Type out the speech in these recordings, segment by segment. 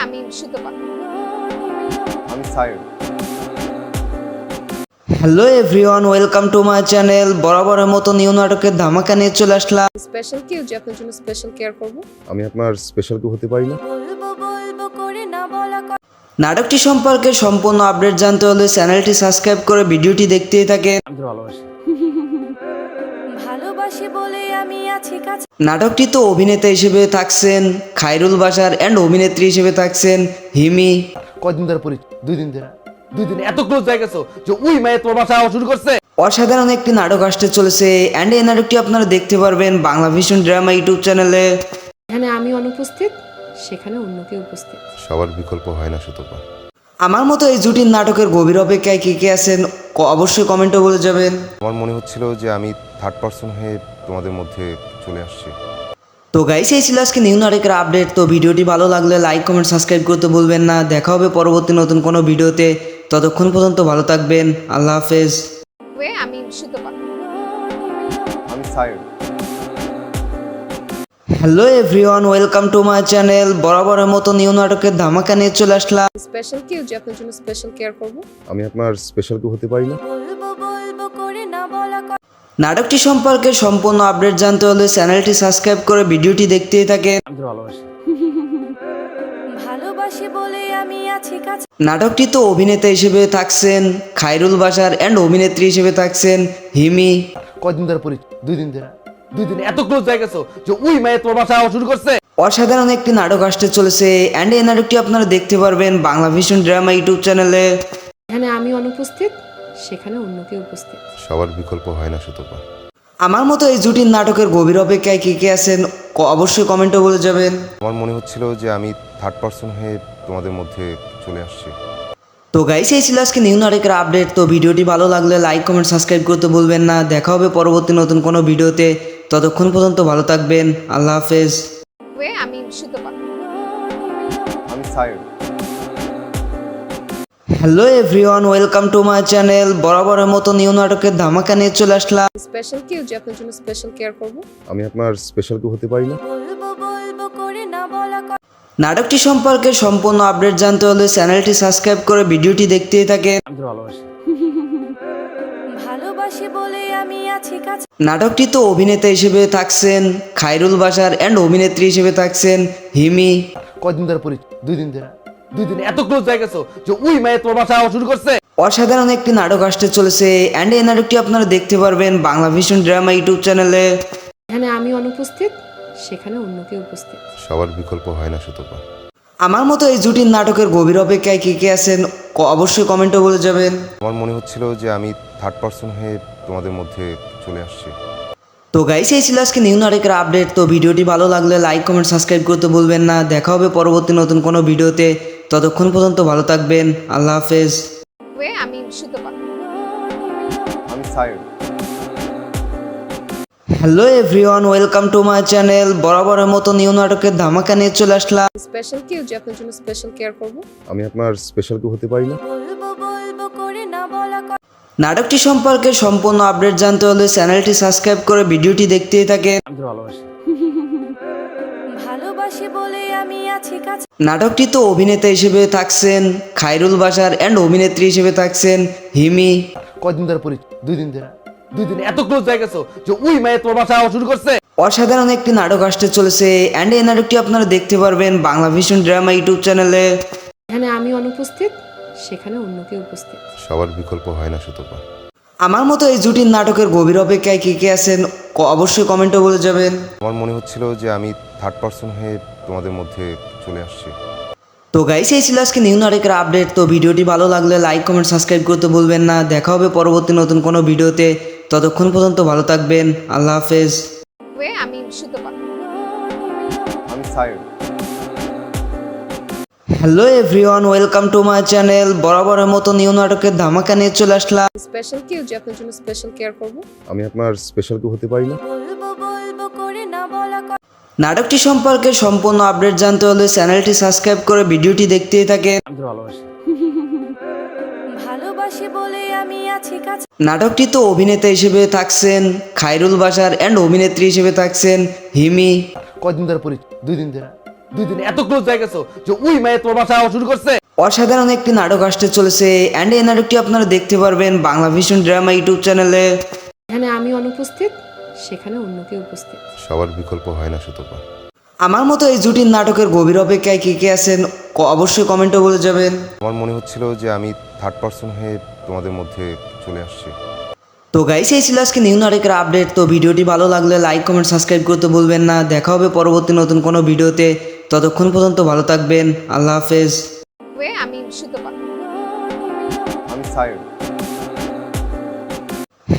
আমি সুতপা। আমি Sayan. Hello everyone, welcome to my channel. বরাবরের মতো নিউ নাটকের ধামাকা নিয়ে চলে আসলাম। স্পেশাল কেউ যে আপনার জন্য স্পেশাল কেয়ার করব। আমি আপনার স্পেশাল কেউ হতে পারি না। নাটকটি সম্পর্কে সম্পূর্ণ আপডেট জানতে হলে চ্যানেলটি সাবস্ক্রাইব করে ভিডিওটি দেখতেই থাকেন। আমি তো ভালোবাসি। ভালোবাসি বলে আমি আছি কাছে। নাটকটিতে অভিনেতা হিসেবে থাকছেন খায়রুল বাশার অ্যান্ড অভিনেত্রী হিসেবে থাকছেন হিমি। কয়দিন ধরে পরি? 2 দিন ধরে। 2 দিন এত ক্লোজ হয়ে গেছো যে ওই মেয়ে তোমার বাসা আওয়া শুরু করছে। অসাধারণ একটি নাটক আসতে চলেছে অ্যান্ড এই নাটকটি আপনারা দেখতে পারবেন বাংলা ভিশন ড্রামা ইউটিউব চ্যানেলে। এখানে আমি অনুপস্থিত, সেখানে অন্য কেউ উপস্থিত। সবার বিকল্প হয় না সুতপা। আমার মতো এই জুটির নাটকের গভীর অপেক্ষায় কে কে আছেন অবশ্যই কমেন্টে বলে যাবেন। আমার মনে হচ্ছিল যে আমি থার্ড পার্সন হয়ে তোমাদের মধ্যে চলে আসছি। তো গাইস, এই ছিল আজকে নিউ নাটকের আপডেট। তো ভিডিওটি ভালো লাগলে লাইক কমেন্ট সাবস্ক্রাইব করতে ভুলবেন না। দেখা হবে পরবর্তী নতুন কোনো ভিডিওতে। ততক্ষণ পর্যন্ত ভালো থাকবেন। আল্লাহ হাফেজ। আমি সুতপা। আমি Sayan. Hello everyone, welcome to my channel. বরাবরের মতো নিউ নাটকের ধামাকা নিয়ে চলে আসলাম। স্পেশাল কেউ যে আপনার জন্য স্পেশাল কেয়ার করব। আমি আপনার স্পেশাল কেউ হতে পারি না। বলবো করে না বলা নাটকটি সম্পর্কে সম্পূর্ণ আপডেট জানতে হলে চ্যানেলটি সাবস্ক্রাইব করে ভিডিওটি দেখতেই থাকেন। আমি তো ভালোবাসি। ভালোবাসি বলে আমি আছি কাছে। নাটকটিতে অভিনেতা হিসেবে থাকছেন খায়রুল বাশার অ্যান্ড অভিনেত্রী হিসেবে থাকছেন হিমি। কয়দিন ধরে পরি? 2 দিন ধরে। 2 দিন এত ক্লোজ হয়ে গেছো যে ওই মেয়ে তোমার বাসা আওয়া শুরু করছে। অসাধারণ একটি নাটক আসতে চলেছে অ্যান্ড এই নাটকটি আপনারা দেখতে পারবেন বাংলা ভিশন ড্রামা ইউটিউব চ্যানেলে। এখানে আমি অনুপস্থিত, সেখানে অন্য কেউ উপস্থিত। সবার বিকল্প হয় না সুতপা। আমার মতো এই জুটির নাটকের গভীর অপেক্ষায় কে কে আছেন অবশ্যই কমেন্টে বলে যাবেন। আমার মনে হচ্ছিল যে আমি থার্ড পার্সন হয়ে তোমাদের মধ্যে চলে আসছি। তো গাইস, এই ছিল আজকে নিউ নাটকের আপডেট। তো ভিডিওটি ভালো লাগলে লাইক কমেন্ট সাবস্ক্রাইব করতে ভুলবেন না। দেখা হবে পরবর্তী নতুন কোনো ভিডিওতে। ততক্ষণ পর্যন্ত ভালো থাকবেন। আল্লাহ হাফেজ। আমি সুতপা। আমি Sayan. Hello everyone, welcome to my channel. বরাবরের মতো নিউ নাটকের ধামাকা নিয়ে চলে আসলাম। স্পেশাল কেউ যে আপনার জন্য স্পেশাল কেয়ার করব। আমি আপনার স্পেশাল কেউ হতে পারি না। বলবো করে না বলা নাটকটি সম্পর্কে সম্পূর্ণ আপডেট জানতে হলে চ্যানেলটি সাবস্ক্রাইব করে ভিডিওটি দেখতেই থাকেন। আমি তো ভালোবাসি। ভালোবাসি বলে আমি আছি কাছে। নাটকটিতে অভিনেতা হিসেবে থাকছেন খায়রুল বাশার অ্যান্ড অভিনেত্রী হিসেবে থাকছেন হিমি। কয়দিন ধরে পরি? 2 দিন ধরে। 2 দিন এত ক্লোজ হয়ে গেছো যে ওই মেয়ে তোমার বাসা আওয়া শুরু করছে। অসাধারণ একটি নাটক আসতে চলেছে অ্যান্ড এই নাটকটি আপনারা দেখতে পারবেন বাংলা ভিশন ড্রামা ইউটিউব চ্যানেলে। এখানে আমি অনুপস্থিত, সেখানে অন্য কেউ উপস্থিত। সবার বিকল্প হয় না সুতপা। আমার মতো এই জুটির নাটকের গভীর অপেক্ষায় কে কে আছেন অবশ্যই কমেন্টে বলে যাবেন। আমার মনে হচ্ছিল যে আমি থার্ড পার্সন হয়ে তোমাদের মধ্যে চলে আসছি। তো গাইস, এই ছিল আজকে নিউ নাটকের আপডেট। তো ভিডিওটি ভালো লাগলে লাইক কমেন্ট সাবস্ক্রাইব করতে ভুলবেন না। দেখা হবে পরবর্তী নতুন কোনো ভিডিওতে। ততক্ষণ পর্যন্ত ভালো থাকবেন। আল্লাহ হাফেজ। আমি সুতপা। আমি Sayan. Hello everyone, welcome to my channel. বরাবরের মতো নিউ নাটকের ধামাকা নিয়ে চলে আসলাম। স্পেশাল কেউ যে আপনার জন্য স্পেশাল কেয়ার করব। আমি আপনার স্পেশাল কেউ হতে পারি না। বলবো করে না বলা নাটকটি সম্পর্কে সম্পূর্ণ আপডেট জানতে হলে চ্যানেলটি সাবস্ক্রাইব করে ভিডিওটি দেখতেই থাকেন। আমি তো ভালোবাসি। ভালোবাসি বলে আমি আছি কাছে। নাটকটিতে অভিনেতা হিসেবে থাকছেন খায়রুল বাশার অ্যান্ড অভিনেত্রী হিসেবে থাকছেন হিমি। কয়দিন ধরে পরি? 2 দিন ধরে। 2 দিন এত ক্লোজ হয়ে গেছো যে ওই মেয়ে তোমার বাসা আওয়া শুরু করছে। অসাধারণ একটি নাটক আসতে চলেছে অ্যান্ড এই নাটকটি আপনারা দেখতে পারবেন বাংলা ভিশন ড্রামা ইউটিউব চ্যানেলে। এখানে আমি অনুপস্থিত, সেখানে অন্য কেউ উপস্থিত। সবার বিকল্প হয় না সুতপা। আমার মতো এই জুটির নাটকের গভীর অপেক্ষায় কে কে আছেন অবশ্যই কমেন্টে বলে যাবেন। আমার মনে হচ্ছিল যে আমি থার্ড পার্সন হয়ে তোমাদের মধ্যে চলে আসছি। তো গাইস, এই ছিল আজকে নিউ নাটকের আপডেট। তো ভিডিওটি ভালো লাগলে লাইক কমেন্ট সাবস্ক্রাইব করতে ভুলবেন না। দেখা হবে পরবর্তী নতুন কোনো ভিডিওতে। ততক্ষণ পর্যন্ত ভালো থাকবেন। আল্লাহ হাফেজ। আমি সুতপা। আমি Sayan. Hello everyone, welcome to my channel. বরাবরের মতো নিউ নাটকের ধামাকা নিয়ে চলে আসলাম। স্পেশাল কেউ যে আপনার জন্য স্পেশাল কেয়ার করব। আমি আপনার স্পেশাল কেউ হতে পারি না। বলবো করে না বলা নাটকটি সম্পর্কে সম্পূর্ণ আপডেট জানতে হলে চ্যানেলটি সাবস্ক্রাইব করে ভিডিওটি দেখতেই থাকেন। আমি তো ভালোবাসি। ভালোবাসি বলে আমি আছি কাছে। নাটকটিতে অভিনেতা হিসেবে থাকছেন খায়রুল বাশার অ্যান্ড অভিনেত্রী হিসেবে থাকছেন হিমি। কয়দিন ধরে পরি? 2 দিন ধরে। 2 দিন এত ক্লোজ হয়ে গেছো যে ওই মেয়ে তোমার বাসায় আওয়া শুরু করছে। অসাধারণ একটি নাটক আসতে চলেছে অ্যান্ড এই নাটকটি আপনারা দেখতে পারবেন বাংলা ভিশন ড্রামা ইউটিউব চ্যানেলে। এখানে আমি অনুপস্থিত, সেখানে অন্য কেউ উপস্থিত। সবার বিকল্প হয় না সুতপা। আমার মতো এই জুটির নাটকের গভীর অপেক্ষায় কে কে আছেন অবশ্যই কমেন্টে বলে যাবেন। আমার মনে হচ্ছিল যে আমি থার্ড পার্সন হয়ে তোমাদের মধ্যে চলে আসছি। তো গাইস এই ছিল আজকে নিউ নাটকের আপডেট। তো ভিডিওটি ভালো লাগলে লাইক কমেন্ট সাবস্ক্রাইব করতে ভুলবেন না। দেখা হবে পরবর্তী নতুন কোনো ভিডিওতে, ততক্ষণ পর্যন্ত ভালো থাকবেন। আল্লাহ হাফেজ। আমি সুতপা। আমি Sayan.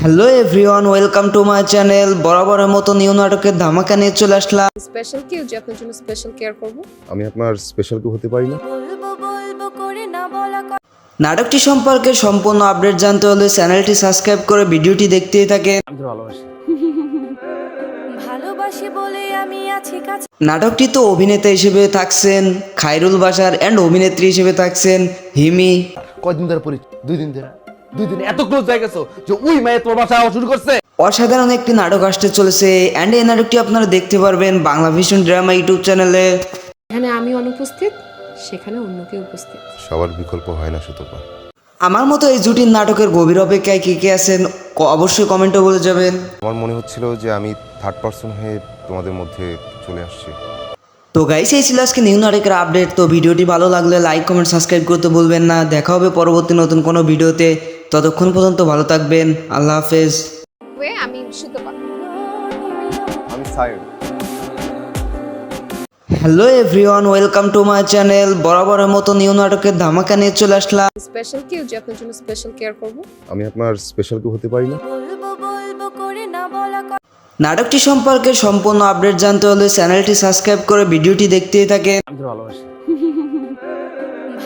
Hello everyone, welcome to my channel. বরাবরের মতো নিউ নাটকের ধামাকা নিয়ে চলে আসলাম। স্পেশাল কেউ যে আপনার জন্য স্পেশাল কেয়ার করব। আমি আপনার স্পেশাল কেউ হতে পারি না। বলবো বলবো করে না বলা কথা। নাটকটি সম্পর্কে সম্পূর্ণ আপডেট জানতে হলে চ্যানেলটি সাবস্ক্রাইব করে ভিডিওটি দেখতেই থাকেন। ভালোবাসি বলে আমি আছি কাছে। নাটকটিতে অভিনেতা হিসেবে থাকছেন খায়রুল বাশার অ্যান্ড অভিনেত্রী হিসেবে থাকছেন হিমি। কয়দিন ধরে পরিচয়? 2 দিন ধরে। 2 দিন এত ক্লোজ হয়ে গেছো যে ওই মেয়ে তোমার বাসায় আওয়া শুরু করছে। অসাধারণ একটি নাটক আসতে চলেছে অ্যান্ড এই নাটকটি আপনারা দেখতে পারবেন বাংলা ভিশন ড্রামা ইউটিউব চ্যানেলে। এখানে আমি অনুপস্থিত, সেখানে অন্য কেউ উপস্থিত। সবার বিকল্প হয় না সুতপা। আমার মতো এই জুটির নাটকের গভীর অপেক্ষায় কে কে আছেন অবশ্যই কমেন্টে বলে যাবেন। আমার মনে হচ্ছিল যে আমি থার্ড পার্সন হয়ে তোমাদের মধ্যে চলে আসছি। তো গাইস এই ছিল আজকে নিউ নাটকের আপডেট। তো ভিডিওটি ভালো লাগলে লাইক কমেন্ট সাবস্ক্রাইব করতে ভুলবেন না। দেখা হবে পরবর্তী নতুন কোনো ভিডিওতে, ততক্ষণ পর্যন্ত ভালো থাকবেন। আল্লাহ হাফেজ। আমি সুতপা। আমি Sayan. Hello everyone, welcome to my channel. বরাবরের মতো নিউ নাটকের ধামাকা নিয়ে চলে আসলাম। স্পেশাল কেউ যে আপনার জন্য স্পেশাল কেয়ার করব। আমি আপনার স্পেশাল কেউ হতে পারি না। বলবো বলবো করে না বলা কথা। নাটকটি সম্পর্কে সম্পূর্ণ আপডেট জানতে হলে চ্যানেলটি সাবস্ক্রাইব করে ভিডিওটি দেখতেই থাকেন।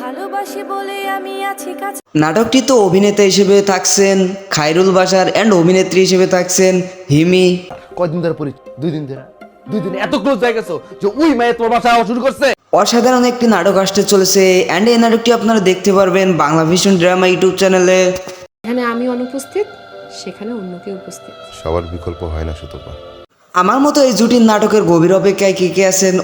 ভালোবাসি বলে আমি আছি কাছে। নাটকটিতে অভিনেতা হিসেবে থাকছেন খায়রুল বাশার অ্যান্ড অভিনেত্রী হিসেবে থাকছেন হিমি। কয়দিন ধরে পরিচয়? 2 দিন ধরে। 2 দিন এত ক্লোজ হয়ে গেছো যে ওই মেয়ে তোমার বাসায় আওয়া শুরু করছে। অসাধারণ একটি নাটক আসতে চলেছে অ্যান্ড এই নাটকটি আপনারা দেখতে পারবেন বাংলা ভিশন ড্রামা ইউটিউব চ্যানেলে। এখানে আমি অনুপস্থিত, সেখানে অন্য কেউ উপস্থিত। সবার বিকল্প হয় না সুতপা। আমার মতো এই জুটির নাটকের গভীর অপেক্ষায় কে কে আছেন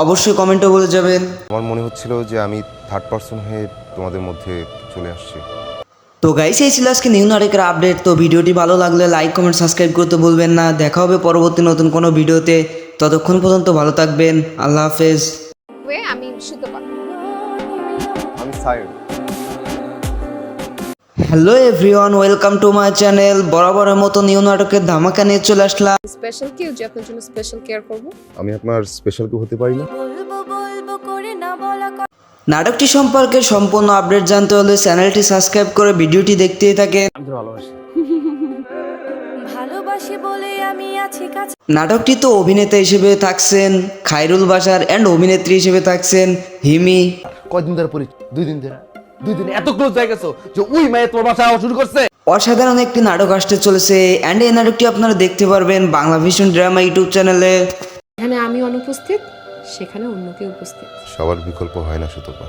অবশ্যই কমেন্টে বলে যাবেন। আমার মনে হচ্ছিল যে আমি থার্ড পার্সন হয়ে তোমাদের মধ্যে চলে আসছি। তো গাইস এই ছিল আজকে নিউ নাটকের আপডেট। তো ভিডিওটি ভালো লাগলে লাইক কমেন্ট সাবস্ক্রাইব করতে ভুলবেন না। দেখা হবে পরবর্তী নতুন কোনো ভিডিওতে, ততক্ষণ পর্যন্ত ভালো থাকবেন। আল্লাহ হাফেজ। আমি সুতপা। আমি Sayan. Hello everyone, welcome to my channel. বরাবরের মতো নিউ নাটকের ধামাকা নিয়ে চলে আসলাম। স্পেশাল কেউ যে আপনার জন্য স্পেশাল কেয়ার করব। আমি আপনার স্পেশাল কেউ হতে পারি না। বলবো বলবো করে না বলা কথা। নাটকটি সম্পর্কে সম্পূর্ণ আপডেট জানতে হলে চ্যানেলটি সাবস্ক্রাইব করে ভিডিওটি দেখতেই থাকেন। ভালোবাসি বলে আমি আছি কাছে। নাটকটিতে অভিনেতা হিসেবে থাকছেন খায়রুল বাশার অ্যান্ড অভিনেত্রী হিসেবে থাকছেন হিমি। কয়দিন ধরে পরিচয়? 2 দিন ধরে। 2 দিন এত ক্লোজ হয়ে গেছো যে ওই মেয়ে তোমার বাসায় আওয়া শুরু করছে। অসাধারণ একটি নাটক আসতে চলেছে অ্যান্ড এই নাটকটি আপনারা দেখতে পারবেন বাংলা ভিশন ড্রামা ইউটিউব চ্যানেলে। এখানে আমি অনুপস্থিত, সেখানে অন্য কেউ উপস্থিত। সবার বিকল্প হয় না সুতপা।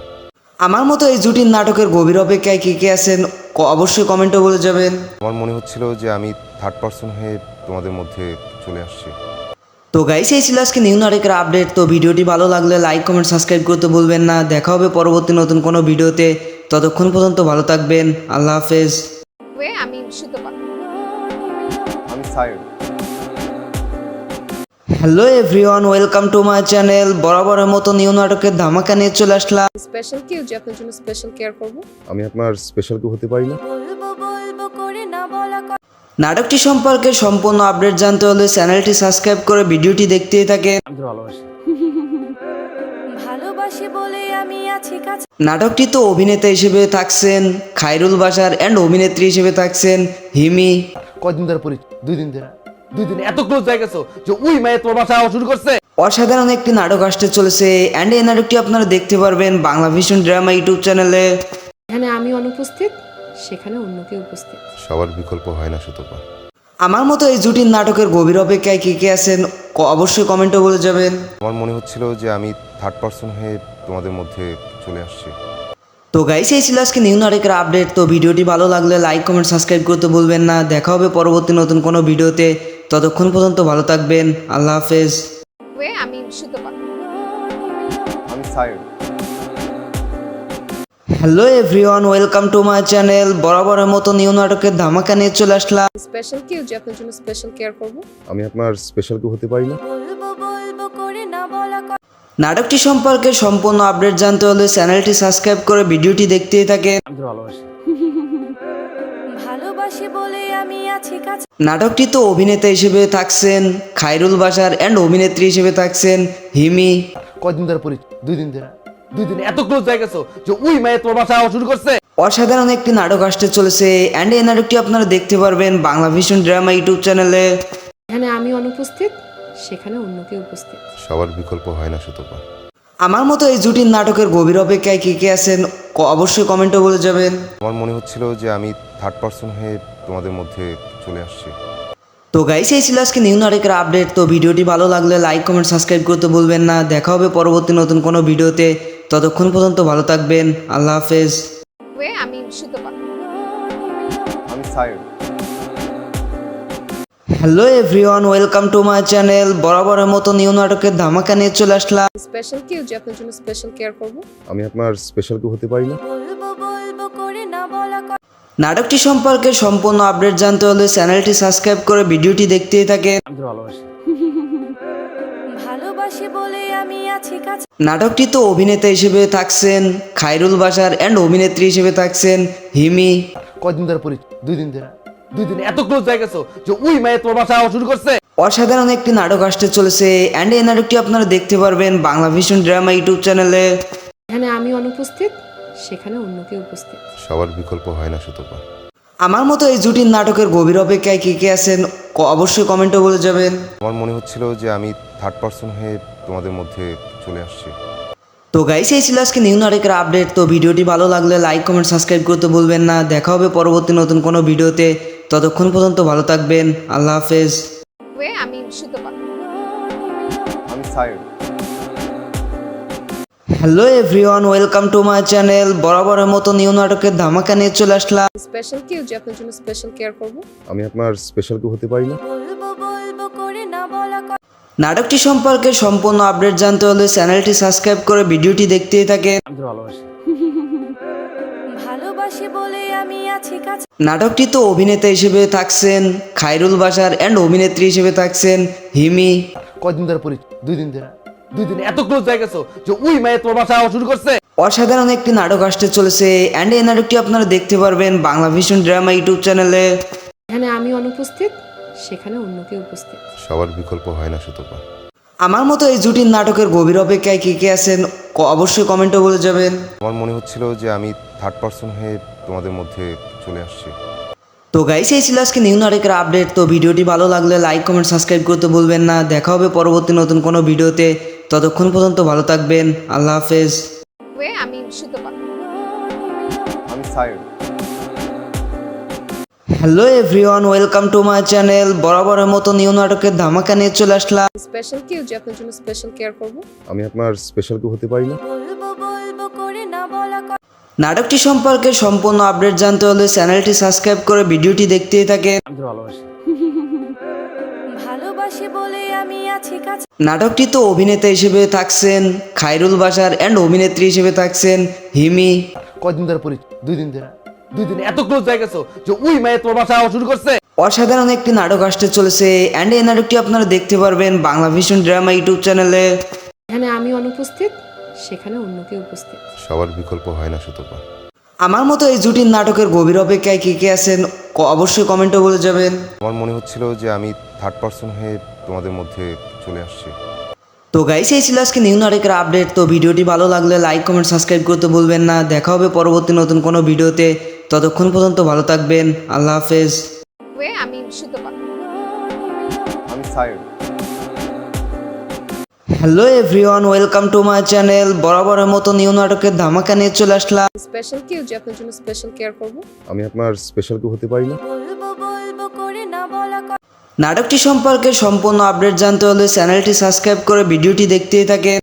আমার মতো এই জুটির নাটকের গভীর অপেক্ষায় কে কে আছেন অবশ্যই কমেন্টে বলে যাবেন। আমার মনে হচ্ছিল যে আমি থার্ড পার্সন হয়ে তোমাদের মধ্যে চলে আসছি। তো গাইস এই ছিল আজকে নিউ নাটকের আপডেট। তো ভিডিওটি ভালো লাগলে লাইক কমেন্ট সাবস্ক্রাইব করতে ভুলবেন না। দেখা হবে পরবর্তী নতুন কোনো ভিডিওতে, ততক্ষণ পর্যন্ত ভালো থাকবেন। আল্লাহ হাফেজ। আমি সুতপা। আমি Sayan. Hello everyone, welcome to my channel. বরাবরের মতো নিউ নাটকের ধামাকা নিয়ে চলে আসলাম। স্পেশাল কেউ যে আপনার জন্য স্পেশাল কেয়ার করব। আমি আপনার স্পেশাল কেউ হতে পারি না। বলবো বলবো করে না বলা কথা। নাটকটি সম্পর্কে সম্পূর্ণ আপডেট জানতে হলে চ্যানেলটি সাবস্ক্রাইব করে ভিডিওটি দেখতেই থাকেন। ভালোবাসি বলে আমি আছি কাছে। নাটকটিতে অভিনেতা হিসেবে থাকছেন খায়রুল বাশার অ্যান্ড অভিনেত্রী হিসেবে থাকছেন হিমি। কয়দিন ধরে পরিচয়? 2 দিন ধরে। 2 দিন এত ক্লোজ হয়ে গেছো যে ওই মেয়ে তোমার বাসায় আওয়া শুরু করছে। অসাধারণ একটি নাটক আসতে চলেছে অ্যান্ড এই নাটকটি আপনারা দেখতে পারবেন বাংলা ভিশন ড্রামা ইউটিউব চ্যানেলে। এখানে আমি অনুপস্থিত, সেখানে অন্য কেউ উপস্থিত। সবার বিকল্প হয় না সুতপা। আমার মতো এই জুটির নাটকের গভীর অপেক্ষায় কে কে আছেন অবশ্যই কমেন্টে বলে যাবেন। আমার মনে হচ্ছিল যে আমি থার্ড পার্সন হয়ে তোমাদের মধ্যে চলে আসছি। তো গাইস এই ছিল আজকে নিউ নাটকের আপডেট। তো ভিডিওটি ভালো লাগলে লাইক কমেন্ট সাবস্ক্রাইব করতে ভুলবেন না। দেখা হবে পরবর্তী নতুন কোনো ভিডিওতে, ততক্ষণ পর্যন্ত ভালো থাকবেন। আল্লাহ হাফেজ। আমি Sutapa. Sayan. Hello everyone, welcome to my channel. বরাবরের মতো নিউ নাটকের ধামাকা নিয়ে চলে আসলাম। স্পেশাল কেউ যে আপনার জন্য স্পেশাল কেয়ার করব। আমি আপনার স্পেশাল কেউ হতে পারি না? বলবো বলবো করে না বলা কথা নাটকটি সম্পর্কে সম্পূর্ণ আপডেট জানতে হলে চ্যানেলটি সাবস্ক্রাইব করে ভিডিওটি দেখতেই থাকেন। ভালোবাসি বলে আমি আছি কাছে নাটকটিতে অভিনেতা হিসেবে থাকছেন খায়রুল বাশার অ্যান্ড অভিনেত্রী হিসেবে থাকছেন হিমি। কয়দিন ধরে পরিচয়? 2 দিন ধরে। 2 দিন এত ক্লোজ হয়ে গেছো যে ওই মেয়ে তোমার বাসায় আওয়া শুরু করছে। অসাধারণ একটি নাটক আসতে চলেছে অ্যান্ড এই নাটকটি আপনারা দেখতে পারবেন বাংলা ভিশন ড্রামা ইউটিউব চ্যানেলে। এখানে আমি অনুপস্থিত, সেখানে অন্য কেউ উপস্থিত। সবার বিকল্প হয় না সুতপা। আমার মতো এই জুটির নাটকের গভীর অপেক্ষায় কে কে আছেন অবশ্যই কমেন্টে বলে যাবেন। আমার মনে হচ্ছিল যে আমি থার্ড পার্সন হয়ে তোমাদের মধ্যে চলে আসছি। তো গাইস, এই ছিল আজকে নিউ নাটকের আপডেট। তো ভিডিওটি ভালো লাগলে লাইক কমেন্ট সাবস্ক্রাইব করতে ভুলবেন না। দেখা হবে পরবর্তী নতুন কোনো ভিডিওতে। ততক্ষণ পর্যন্ত ভালো থাকবেন। আল্লাহ হাফেজ। আমি সুতপা। আমি Sayan. Hello everyone, welcome to my channel. বরাবরের মতো নিউ নাটকের ধামাকা নিয়ে চলে আসলাম। স্পেশাল কেউ যে আপনার জন্য স্পেশাল কেয়ার করব। আমি আপনার স্পেশাল কেউ হতে পারি না? বলবো বলবো করে না বলা কথা নাটকটি সম্পর্কে সম্পূর্ণ আপডেট জানতে হলে চ্যানেলটি সাবস্ক্রাইব করে ভিডিওটি দেখতেই থাকেন। ভালোবাসি বলে আমি আছি কাছে নাটকটিতে অভিনেতা হিসেবে থাকছেন খায়রুল বাশার অ্যান্ড অভিনেত্রী হিসেবে থাকছেন হিমি। কয়দিন ধরে পরিচয়? 2 দিন ধরে। 2 দিন এত ক্লোজ হয়ে গেছো যে ওই মেয়ে তোমার বাসায় আওয়া শুরু করছে। অসাধারণ একটি নাটক আসতে চলেছে অ্যান্ড এই নাটকটি আপনারা দেখতে পারবেন বাংলা ভিশন ড্রামা ইউটিউব চ্যানেলে। এখানে আমি অনুপস্থিত, সেখানে অন্য কেউ উপস্থিত। সবার বিকল্প হয় না সুতপা। আমার মতো এই জুটির নাটকের গভীর অপেক্ষায় কে কে আছেন অবশ্যই কমেন্টে বলে যাবেন। আমার মনে হচ্ছিল যে আমি থার্ড পার্সন হয়ে তোমাদের মধ্যে চলে আসছি। তো গাইস, এই ছিল আজকে নিউ নাটকের আপডেট। তো ভিডিওটি ভালো লাগলে লাইক কমেন্ট সাবস্ক্রাইব করতে ভুলবেন না। দেখা হবে পরবর্তী নতুন কোনো ভিডিওতে। ততক্ষণ পর্যন্ত ভালো থাকবেন। আল্লাহ হাফেজ। আমি সুতপা। আমি Sayan. Hello everyone, welcome to my channel. বরাবরের মতো নিউ নাটকের ধামাকা নিয়ে চলে আসলাম। স্পেশাল কেউ যে আপনার জন্য স্পেশাল কেয়ার করব। আমি আপনার স্পেশাল কেউ হতে পারি না? বলবো বলবো করে না বলা কথা নাটকটি সম্পর্কে সম্পূর্ণ আপডেট জানতে হলে চ্যানেলটি সাবস্ক্রাইব করে ভিডিওটি দেখতেই থাকেন। ভালোবাসি বলে আমি আছি কাছে নাটকটিতে অভিনেতা হিসেবে থাকছেন খায়রুল বাশার অ্যান্ড অভিনেত্রী হিসেবে থাকছেন হিমি। কয়দিন ধরে পরিচয়? 2 দিন ধরে। 2 দিন এত ক্লোজ হয়ে গেছো যে ওই মেয়ে তোমার বাসায় আওয়া শুরু করছে। অসাধারণ একটি নাটক আসতে চলেছে অ্যান্ড এই নাটকটি আপনারা দেখতে পারবেন বাংলা ভিশন ড্রামা ইউটিউব চ্যানেলে। এখানে আমি অনুপস্থিত, সেখানে অন্য কেউ উপস্থিত। সবার বিকল্প হয় না সুতপা। আমার মতো এই জুটির নাটকের গভীর অপেক্ষায় কে কে আছেন অবশ্যই কমেন্টে বলে যাবেন। আমার মনে হচ্ছিল যে আমি থার্ড পার্সন হয়ে তোমাদের মধ্যে চলে আসছি। তো গাইস, এই ছিল আজকে নিউ নাটকের আপডেট। তো ভিডিওটি ভালো লাগলে লাইক কমেন্ট সাবস্ক্রাইব করতে ভুলবেন না। দেখা হবে পরবর্তী নতুন কোনো ভিডিওতে। ততক্ষণ পর্যন্ত ভালো থাকবেন। আল্লাহ হাফেজ। আমি সুতপা। আমি Sayan. Hello everyone, welcome to my channel. বরাবরের মতো নিউ নাটকের ধামাকা নিয়ে চলে আসলাম। স্পেশাল কেউ যে আপনার জন্য স্পেশাল কেয়ার করব। আমি আপনার স্পেশাল কেউ হতে পারি না? বলবো বলবো করে না বলা কথা নাটকটি সম্পর্কে সম্পূর্ণ আপডেট জানতে হলে চ্যানেলটি সাবস্ক্রাইব করে ভিডিওটি দেখতেই থাকেন। ভালোবাসি বলে আমি আছি কাছে নাটকটিতে অভিনেতা হিসেবে থাকছেন খায়রুল বাশার অ্যান্ড অভিনেত্রী হিসেবে থাকছেন হিমি। কয়দিন ধরে পরিচয়? 2 দিন ধরে। 2 দিন এত ক্লোজ হয়ে গেছো যে ওই মেয়ে তোমার বাসায় আওয়া শুরু করছে। অসাধারণ একটি নাটক আসতে চলেছে অ্যান্ড এই নাটকটি আপনারা দেখতে পারবেন বাংলা ভিশন ড্রামা ইউটিউব চ্যানেলে। এখানে আমি অনুপস্থিত, সেখানে অন্য কেউ উপস্থিত। সবার বিকল্প হয় না সুতপা। আমার মতো এই জুটির নাটকের গভীর অপেক্ষায় কে কে আছেন অবশ্যই কমেন্টে বলে যাবেন। আমার মনে হচ্ছিল যে আমি থার্ড পার্সন হয়ে তোমাদের মধ্যে চলে আসছি। তো গাইস, এই ছিল আজকে নিউ নাটকের আপডেট। তো ভিডিওটি ভালো লাগলে লাইক কমেন্ট সাবস্ক্রাইব করতে ভুলবেন না। দেখা হবে পরবর্তী নতুন কোনো ভিডিওতে। ততক্ষণ পর্যন্ত ভালো থাকবেন। আল্লাহ হাফেজ। আমি সুতপা। আমি Sayan. Hello everyone, welcome to my channel. বরাবরের মতো নিউ নাটকের ধামাকা নিয়ে চলে আসলাম। স্পেশাল কেউ যে আপনার জন্য স্পেশাল কেয়ার করব। আমি আপনার স্পেশাল কেউ হতে পারি না? বলবো বলবো করে না বলা কথা নাটকটি সম্পর্কে সম্পূর্ণ আপডেট জানতে হলে চ্যানেলটি সাবস্ক্রাইব করে ভিডিওটি দেখতেই থাকেন।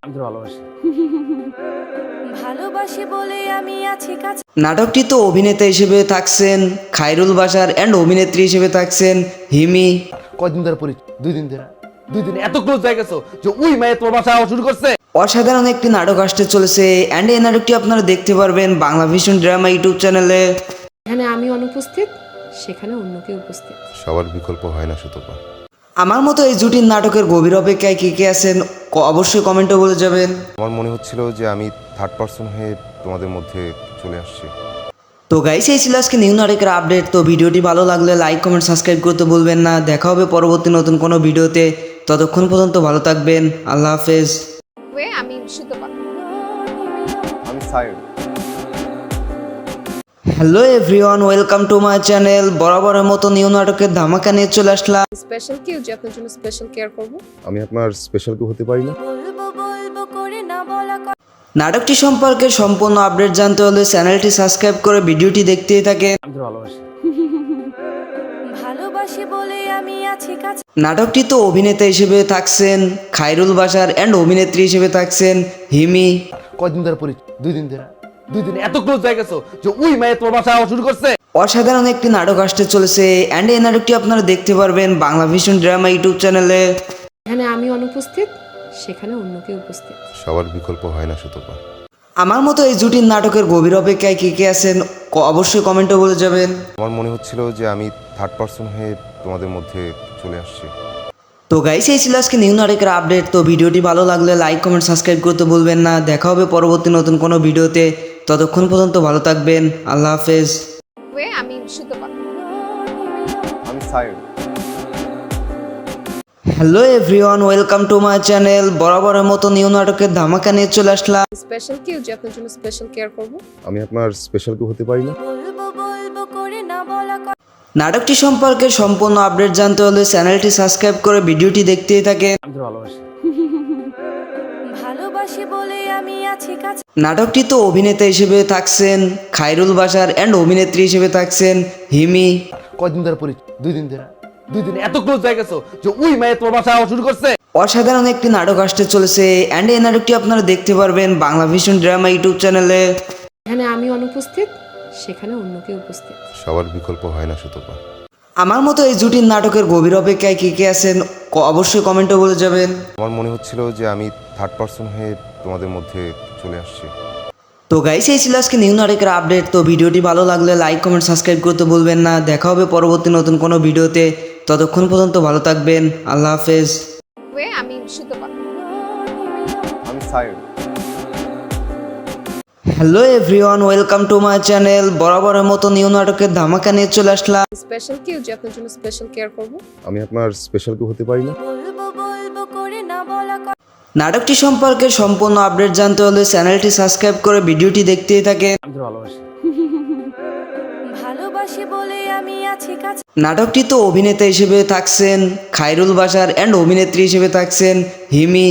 ভালোবাসি বলে আমি আছি কাছে নাটকটিতে অভিনেতা হিসেবে থাকছেন খায়রুল বাশার অ্যান্ড অভিনেত্রী হিসেবে থাকছেন হিমি। কয়দিন ধরে পরিচয়? 2 দিন ধরে। 2 দিন এত ক্লোজ হয়ে গেছো যে ওই মেয়ে তোমার বাসায় আওয়া শুরু করছে। অসাধারণ একটি নাটক আসতে চলেছে অ্যান্ড এই নাটকটি আপনারা দেখতে পারবেন বাংলা ভিশন ড্রামা ইউটিউব চ্যানেলে। এখানে আমি অনুপস্থিত, সেখানে অন্য কেউ উপস্থিত। সবার বিকল্প হয় না সুতপা। আমার মতো এই জুটির নাটকের গভীর অপেক্ষায় কে কে আছেন অবশ্যই কমেন্টে বলে যাবেন। আমার মনে হচ্ছিল যে আমি থার্ড পার্সন হয়ে তোমাদের মধ্যে চলে আসছি। তো গাইস এই ছিল আজকে নিউ নাটকের আপডেট। তো ভিডিওটি ভালো লাগলে লাইক কমেন্ট সাবস্ক্রাইব করতে ভুলবেন না। দেখা হবে পরবর্তী নতুন কোনো ভিডিওতে, ততক্ষণ পর্যন্ত ভালো থাকবেন। আল্লাহ হাফেজ। আমি সুতপা। আমি Sayan. Hello everyone, welcome to my channel. বরাবরের মতো নিউ নাটকের ধামাকা নিয়ে চলে আসলাম। স্পেশাল কেউ যে আপনার জন্য স্পেশাল কেয়ার করব। আমি আপনার স্পেশাল কেউ হতে পারি না। বলবো বলবো করে না বলা কথা নাটকটি সম্পর্কে সম্পূর্ণ আপডেট জানতে হলে চ্যানেলটি সাবস্ক্রাইব করে ভিডিওটি দেখতেই থাকেন। ভালোবাসি বলে আমি আছি কাছে নাটকটি তো অভিনেতা হিসেবে থাকছেন খায়রুল বাশার অ্যান্ড অভিনেত্রী হিসেবে থাকছেন হিমি। কয়দিন ধরে পরিচয়? 2 দিন ধরে। 2 দিন এত ক্লোজ হয়ে গেছো যে ওই মেয়ে তোমার বাসায় আওয়া শুরু করছে। অসাধারণ একটি নাটক আসতে চলেছে অ্যান্ড এই নাটকটি আপনারা দেখতে পারবেন বাংলা ভিশন ড্রামা ইউটিউব চ্যানেলে। এখানে আমি অনুপস্থিত, সেখানে অন্য কেউ উপস্থিত। সবার বিকল্প হয় না সুতপা। আমার মতো এই জুটির নাটকের গভীর অপেক্ষায় কে কে আছেন অবশ্যই কমেন্টে বলে যাবেন। আমার মনে হচ্ছিল যে আমি থার্ড পার্সন হয়ে তোমাদের মধ্যে চলে আসছি। তো গাইস এই ছিল আজকে নিউ নাটকের আপডেট। তো ভিডিওটি ভালো লাগলে লাইক কমেন্ট সাবস্ক্রাইব করতে ভুলবেন না। দেখা হবে পরবর্তী নতুন কোনো ভিডিওতে, ততক্ষণ পর্যন্ত ভালো থাকবেন। আল্লাহ হাফেজ। আমি সুতপা। আমি Sayan. Hello everyone, welcome to my channel. বরাবরের মতো নিউ নাটকের ধামাকা নিয়ে চলে আসলাম। স্পেশাল কেউ যে আপনার জন্য স্পেশাল কেয়ার করব। আমি আপনার স্পেশাল কেউ হতে পারি না। বলবো বলবো করে না বলা কথা নাটকটি সম্পর্কে সম্পূর্ণ আপডেট জানতে হলে চ্যানেলটি সাবস্ক্রাইব করে ভিডিওটি দেখতেই থাকেন। ভালোবাসি বলে আমি আছি কাছে নাটকটি তো অভিনেতা হিসেবে থাকছেন খায়রুল বাশার অ্যান্ড অভিনেত্রী হিসেবে থাকছেন হিমি। কয়দিন ধরে পরিচয়? 2 দিন ধরে। 2 দিন এত ক্লোজ হয়ে গেছো যে ওই মেয়ে তোমার বাসায় আওয়া শুরু করছে। অসাধারণ একটি নাটক আসতে চলেছে অ্যান্ড এই নাটকটি আপনারা দেখতে পারবেন বাংলা ভিশন ড্রামা ইউটিউব চ্যানেলে। এখানে আমি অনুপস্থিত, সেখানে অন্য কেউ উপস্থিত। সবার বিকল্প হয় না সুতপা। আমার মতো এই জুটির নাটকের গভীর অপেক্ষায় কে কে আছেন অবশ্যই কমেন্টে বলে যাবেন। আমার মনে হচ্ছিল যে আমি থার্ড পার্সন হয়ে তোমাদের মধ্যে চলে আসছি। তো গাইস এই ছিল আজকে নিউ নাটকের আপডেট। তো ভিডিওটি ভালো লাগলে লাইক কমেন্ট সাবস্ক্রাইব করতে ভুলবেন না। দেখা হবে পরবর্তী নতুন কোনো ভিডিওতে, ততক্ষণ পর্যন্ত ভালো থাকবেন। আল্লাহ হাফেজ। আমি সুতপা। আমি Sayan. Hello everyone, welcome to my channel. বরাবরের মতো নিউ নাটকের ধামাকা নিয়ে চলে আসলাম। স্পেশাল কেউ যে আপনার জন্য স্পেশাল কেয়ার করব। আমি আপনার স্পেশাল কেউ হতে পারি না। বলবো বলবো করে না বলা কথা নাটকটি সম্পর্কে সম্পূর্ণ আপডেট জানতে হলে চ্যানেলটি সাবস্ক্রাইব করে ভিডিওটি দেখতেই থাকেন। ভালোবাসি বলে আমি আছি কাছে নাটকটি তো অভিনেতা হিসেবে থাকছেন খায়রুল বাশার অ্যান্ড অভিনেত্রী হিসেবে থাকছেন হিমি।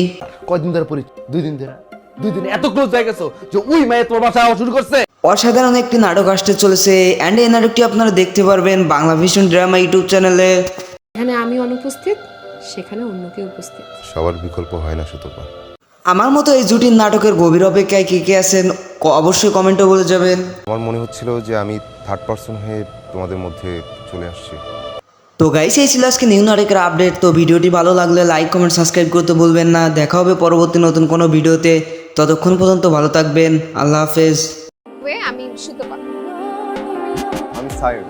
কয়দিন ধরে পরিচয়? 2 দিন ধরে। 2 দিন এত ক্লোজ হয়ে গেছো যে ওই মেয়ে তোমার বাসায় আওয়া শুরু করছে। অসাধারণ একটি নাটক আসতে চলেছে অ্যান্ড এই নাটকটি আপনারা দেখতে পারবেন বাংলা ভিশন ড্রামা ইউটিউব চ্যানেলে। এখানে আমি অনুপস্থিত, সেখানে অন্য কেউ উপস্থিত। সবার বিকল্প হয় না সুতপা। আমার মতো এই জুটির নাটকের গভীর অপেক্ষায় কে কে আছেন অবশ্যই কমেন্টে বলে যাবেন। আমার মনে হচ্ছিল যে আমি থার্ড পার্সন হয়ে তোমাদের মধ্যে চলে আসছি। তো গাইস এই ছিল আজকে নিউ নাটকের আপডেট। তো ভিডিওটি ভালো লাগলে লাইক কমেন্ট সাবস্ক্রাইব করতে ভুলবেন না। দেখা হবে পরবর্তী নতুন কোনো ভিডিওতে, ততক্ষণ পর্যন্ত ভালো থাকবেন। আল্লাহ হাফেজ। আমি সুতপা। আমি Sayan.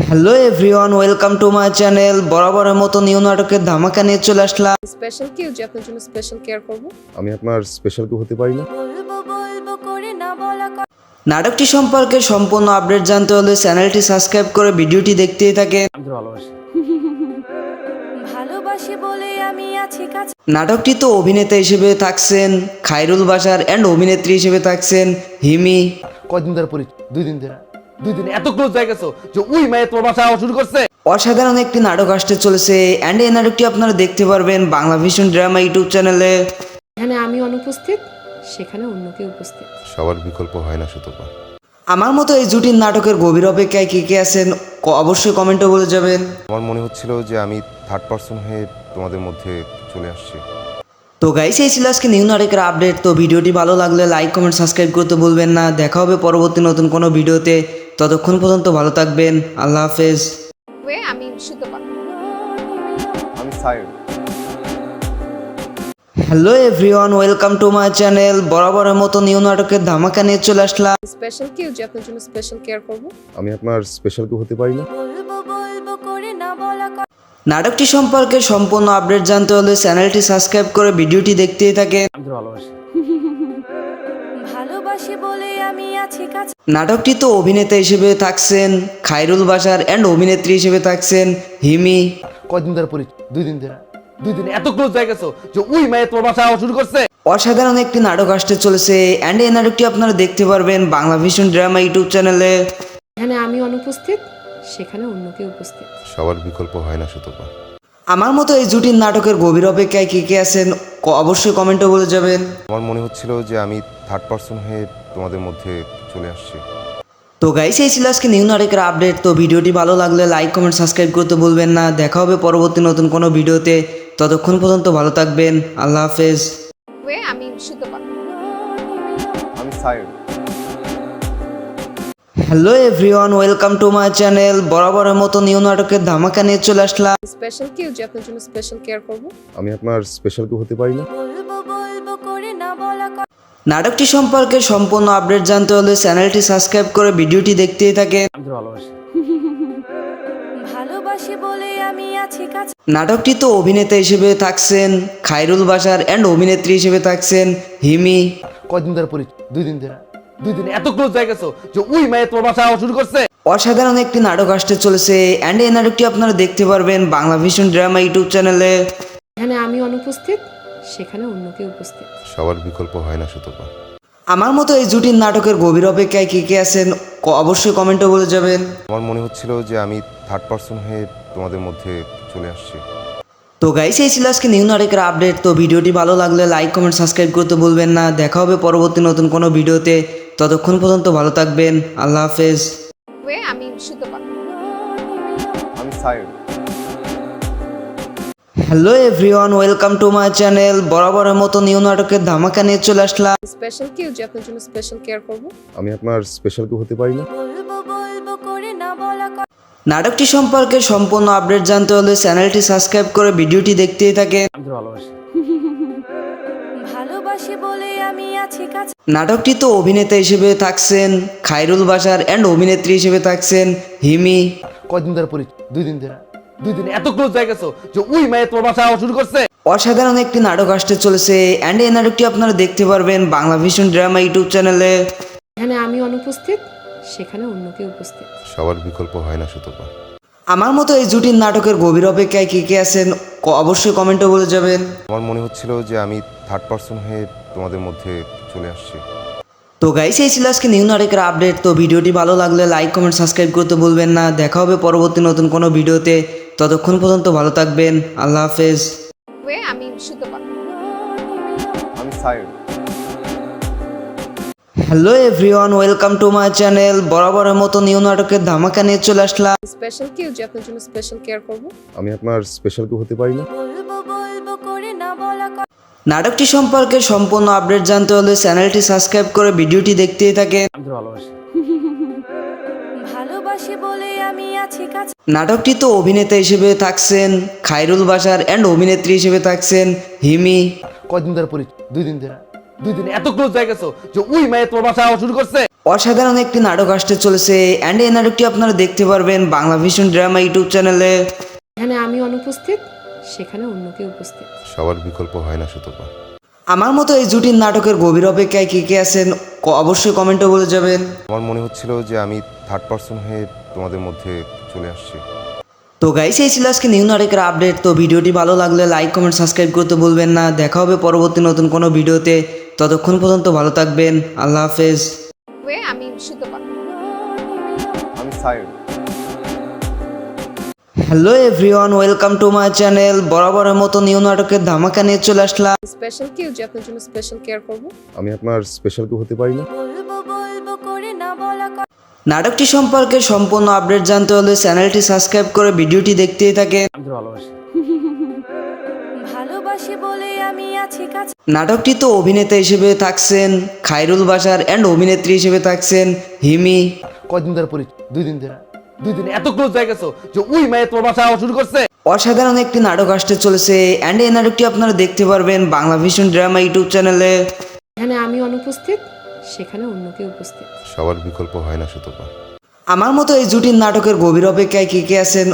Hello everyone, welcome to my channel. বরাবরের মতো নিউ নাটকের ধামাকা নিয়ে চলে আসলাম। স্পেশাল কেউ যে আপনার জন্য স্পেশাল কেয়ার করব। আমি আপনার স্পেশাল কেউ হতে পারি না। বলবো বলবো করে না বলা কথা নাটকটি সম্পর্কে সম্পূর্ণ আপডেট জানতে হলে চ্যানেলটি সাবস্ক্রাইব করে ভিডিওটি দেখতেই থাকেন। ভালোবাসি বলে আমি আছি কাছে নাটকটি তো অভিনেতা হিসেবে থাকছেন খায়রুল বাশার অ্যান্ড অভিনেত্রী হিসেবে থাকছেন হিমি। কয়দিন ধরে পরিচয়? 2 দিন ধরে। 2 দিন এত ক্লোজ হয়ে গেছো যে ওই মেয়ে তোমার বাসায় আওয়া শুরু করছে। অসাধারণ একটি নাটক আসতে চলেছে অ্যান্ড এই নাটকটি আপনারা দেখতে পারবেন বাংলা ভিশন ড্রামা ইউটিউব চ্যানেলে। এখানে আমি অনুপস্থিত, সেখানে অন্য কেউ উপস্থিত। সবার বিকল্প হয় না সুতপা। আমার মতো এই জুটির নাটকের গভীর অপেক্ষায় কে কে আছেন অবশ্যই কমেন্টে বলে যাবেন। আমার মনে হচ্ছিল যে আমি থার্ড পার্সন হয়ে তোমাদের মধ্যে চলে আসছি। তো গাইস এই ছিল আজকে নিউ নাটকের আপডেট। তো ভিডিওটি ভালো লাগলে লাইক কমেন্ট সাবস্ক্রাইব করতে ভুলবেন না। দেখা হবে পরবর্তী নতুন কোনো ভিডিওতে, ততক্ষণ পর্যন্ত ভালো থাকবেন। আল্লাহ হাফেজ। আমি সুতপা। আমি Sayan. Hello everyone, welcome to my channel. বরাবরের মতো নিউ নাটকের ধামাকা নিয়ে চলে আসলাম। স্পেশাল কেউ যে আপনার জন্য স্পেশাল কেয়ার করব। আমি আপনার স্পেশাল কেউ হতে পারি না। বলবো বলবো করে না বলা কথা নাটকটি সম্পর্কে সম্পূর্ণ আপডেট জানতে হলে চ্যানেলটি সাবস্ক্রাইব করে ভিডিওটি দেখতেই থাকেন। ভালোবাসি বলে আমি আছি কাছে নাটকটিতে অভিনেতা হিসেবে থাকছেন খায়রুল বাশার অ্যান্ড অভিনেত্রী হিসেবে থাকছেন হিমি। কয়দিন ধরে পরিচয়? 2 দিন ধরে। 2 দিন এত ক্লোজ হয়ে গেছো যে ওই মেয়ে তোমার বাসায় আওয়া শুরু করছে। অসাধারণ একটি নাটক আসতে চলেছে অ্যান্ড এই নাটকটি আপনারা দেখতে পারবেন বাংলা ভিশন ড্রামা ইউটিউব চ্যানেলে। এখানে আমি অনুপস্থিত, সেখানে অন্য কেউ উপস্থিত। সবার বিকল্প হয় না সুতপা। আমার মতো এই জুটির নাটকের গভীর অপেক্ষায় কে কে আছেন অবশ্যই কমেন্টে বলে যাবেন। আমার মনে হচ্ছিল যে আমি থার্ড পার্সন হয়ে তোমাদের মধ্যে চলে আসছি। তো গাইস, এই ছিল আজকে নিউ নাটকের আপডেট। তো ভিডিওটি ভালো লাগলে লাইক কমেন্ট সাবস্ক্রাইব করতে ভুলবেন না। দেখা হবে পরবর্তী নতুন কোনো ভিডিওতে। ততক্ষণ পর্যন্ত ভালো থাকবেন। আল্লাহ হাফেজ। আমি সুতপা। আমি side. Hello everyone, welcome to my channel. বরাবরের মতো নিউ নাটকের ধামাকা নিয়ে চলে আসলাম। স্পেশাল কেউ যে আপনার জন্য স্পেশাল কেয়ার করব। আমি আপনার স্পেশাল কেউ হতে পারি না। বলবো বলবো করে না বলা কথা নাটকটি সম্পর্কে সম্পূর্ণ আপডেট জানতে হলে চ্যানেলটি সাবস্ক্রাইব করে ভিডিওটি দেখতেই থাকেন। ভালোবাসি বলে আমি আছি কাছে নাটকটিতে অভিনেতা হিসেবে থাকছেন খায়রুল বাশার অ্যান্ড অভিনেত্রী হিসেবে থাকছেন হিমি। কয়দিন ধরে পরিচয়? 2 দিন ধরে। 2 দিন এত ক্লোজ হয়ে গেছো যে ওই মেয়ে তোমার বাসায় আওয়া শুরু করছে। অসাধারণ একটি নাটক আসতে চলেছে অ্যান্ড এই নাটকটি আপনারা দেখতে পারবেন বাংলা ভিশন ড্রামা ইউটিউব চ্যানেলে। এখানে আমি অনুপস্থিত, সেখানে অন্য কেউ উপস্থিত। সবার বিকল্প হয় না সুতপা। আমার মতো এই জুটির নাটকের গভীর অপেক্ষায় কে কে আছেন অবশ্যই কমেন্টে বলে যাবেন। আমার মনে হচ্ছিল যে আমি থার্ড পার্সন হয়ে তোমাদের মধ্যে চলে আসছি। তো গাইস, এই ছিল আজকে নিউ নাটকের আপডেট। তো ভিডিওটি ভালো লাগলে লাইক কমেন্ট সাবস্ক্রাইব করতে ভুলবেন না। দেখা হবে পরবর্তী নতুন কোনো ভিডিওতে। ততক্ষণ পর্যন্ত ভালো থাকবেন। আল্লাহ হাফেজ। আমি সুতপা। আমি side. Hello everyone, welcome to my channel. বরাবরের মতো নিউ নাটকের ধামাকা নিয়ে চলে আসলাম। স্পেশাল কেউ যে আপনার জন্য স্পেশাল কেয়ার করব। আমি আপনার স্পেশাল কেউ হতে পারি না। বলবো বলবো করে না বলা কথা নাটকটি সম্পর্কে সম্পূর্ণ আপডেট জানতে হলে চ্যানেলটি সাবস্ক্রাইব করে ভিডিওটি দেখতেই থাকেন। ভালোবাসি বলে আমি আছি কাছে নাটকটিতে অভিনেতা হিসেবে থাকছেন খায়রুল বাশার অ্যান্ড অভিনেত্রী হিসেবে থাকছেন হিমি। কয়দিন ধরে পরিচয়? 2 দিন ধরে। 2 দিন এত ক্লোজ হয়ে গেছো যে ওই মেয়ে তোমার বাসায় আওয়া শুরু করছে। অসাধারণ একটি নাটক আসতে চলেছে অ্যান্ড এই নাটকটি আপনারা দেখতে পারবেন বাংলা ভিশন ড্রামা ইউটিউব চ্যানেলে। এখানে আমি অনুপস্থিত, সেখানে অন্য কেউ উপস্থিত। সবার বিকল্প হয় না সুতপা। আমার মতো এই জুটির নাটকের গভীর অপেক্ষায় কে কে আছেন অবশ্যই কমেন্টে বলে যাবেন। আমার মনে হচ্ছিল যে আমি থার্ড পার্সন হয়ে তোমাদের মধ্যে চলে আসছি। তো গাইস, এই ছিল আজকে নিউ নাটকের আপডেট। তো ভিডিওটি ভালো লাগলে লাইক কমেন্ট সাবস্ক্রাইব করতে ভুলবেন না। দেখা হবে পরবর্তী নতুন কোনো ভিডিওতে। ততক্ষণ পর্যন্ত ভালো থাকবেন। আল্লাহ হাফেজ। আমি সুতপা। আমি side. Hello everyone, welcome to my channel. বরাবরের মতো নিউ নাটকের ধামাকা নিয়ে চলে আসলাম। স্পেশাল কেউ যে আপনার জন্য স্পেশাল কেয়ার করব। আমি আপনার স্পেশাল কেউ হতে পারি না। বলবো বলবো করে না বলা কথা নাটকটি সম্পর্কে সম্পূর্ণ আপডেট জানতে হলে চ্যানেলটি সাবস্ক্রাইব করে ভিডিওটি দেখতেই থাকেন। ভালোবাসি বলে আমি আছি কাছে নাটকটিতে অভিনেতা হিসেবে থাকছেন খায়রুল বাশার অ্যান্ড অভিনেত্রী হিসেবে থাকছেন হিমি। কয়দিন ধরে পরিচয়? 2 দিন ধরে। 2 দিন এত ক্লোজ হয়ে গেছো যে ওই মেয়ে তোমার বাসায় আওয়া শুরু করছে। অসাধারণ একটি নাটক আসতে চলেছে অ্যান্ড এই নাটকটি আপনারা দেখতে পারবেন বাংলা ভিশন ড্রামা ইউটিউব চ্যানেলে। এখানে আমি অনুপস্থিত, সেখানে অন্য কেউ উপস্থিত। সবার বিকল্প হয় না সুতপা। আমার মতো এই জুটির নাটকের গভীর অপেক্ষায় কে কে আছেন অবশ্যই কমেন্টে বলে যাবেন। আমার মনে হচ্ছিল যে আমি থার্ড পার্সন হয়ে তোমাদের মধ্যে চলে আসছি। তো গাইস, এই ছিল আজকে নিউ নাটকের আপডেট। তো ভিডিওটি ভালো লাগলে লাইক কমেন্ট সাবস্ক্রাইব করতে ভুলবেন না। দেখা হবে পরবর্তী নতুন কোনো ভিডিওতে। ততক্ষণ পর্যন্ত ভালো থাকবেন। আল্লাহ হাফেজ। আমি সুতপা। আমি side. Hello everyone, welcome to my channel. বরাবরের মতো নিউ নাটকের ধামাকা নিয়ে চলে আসলাম। স্পেশাল কেউ যে আপনার জন্য স্পেশাল কেয়ার করব। আমি আপনার স্পেশাল কেউ হতে পারি না। বলবো বলবো করে না বলা কথা নাটকটি সম্পর্কে সম্পূর্ণ আপডেট জানতে হলে চ্যানেলটি সাবস্ক্রাইব করে ভিডিওটি দেখতেই থাকেন। ভালোবাসি বলে আমি আছি কাছে নাটকটিতে অভিনেতা হিসেবে থাকছেন খায়রুল বাশার অ্যান্ড অভিনেত্রী হিসেবে থাকছেন হিমি। কয়দিন ধরে পরিচয়? 2 দিন ধরে। 2 দিন এত ক্লোজ হয়ে গেছো যে ওই মেয়ে তোমার বাসায় আওয়া শুরু করছে। অসাধারণ একটি নাটক আসতে চলেছে অ্যান্ড এই নাটকটি আপনারা দেখতে পারবেন বাংলা ভিশন ড্রামা ইউটিউব চ্যানেলে। এখানে আমি অনুপস্থিত, সেখানে অন্য কেউ উপস্থিত। সবার বিকল্প হয় না সুতপা। আমার মতো এই জুটির নাটকের গভীর অপেক্ষায় কে কে আছেন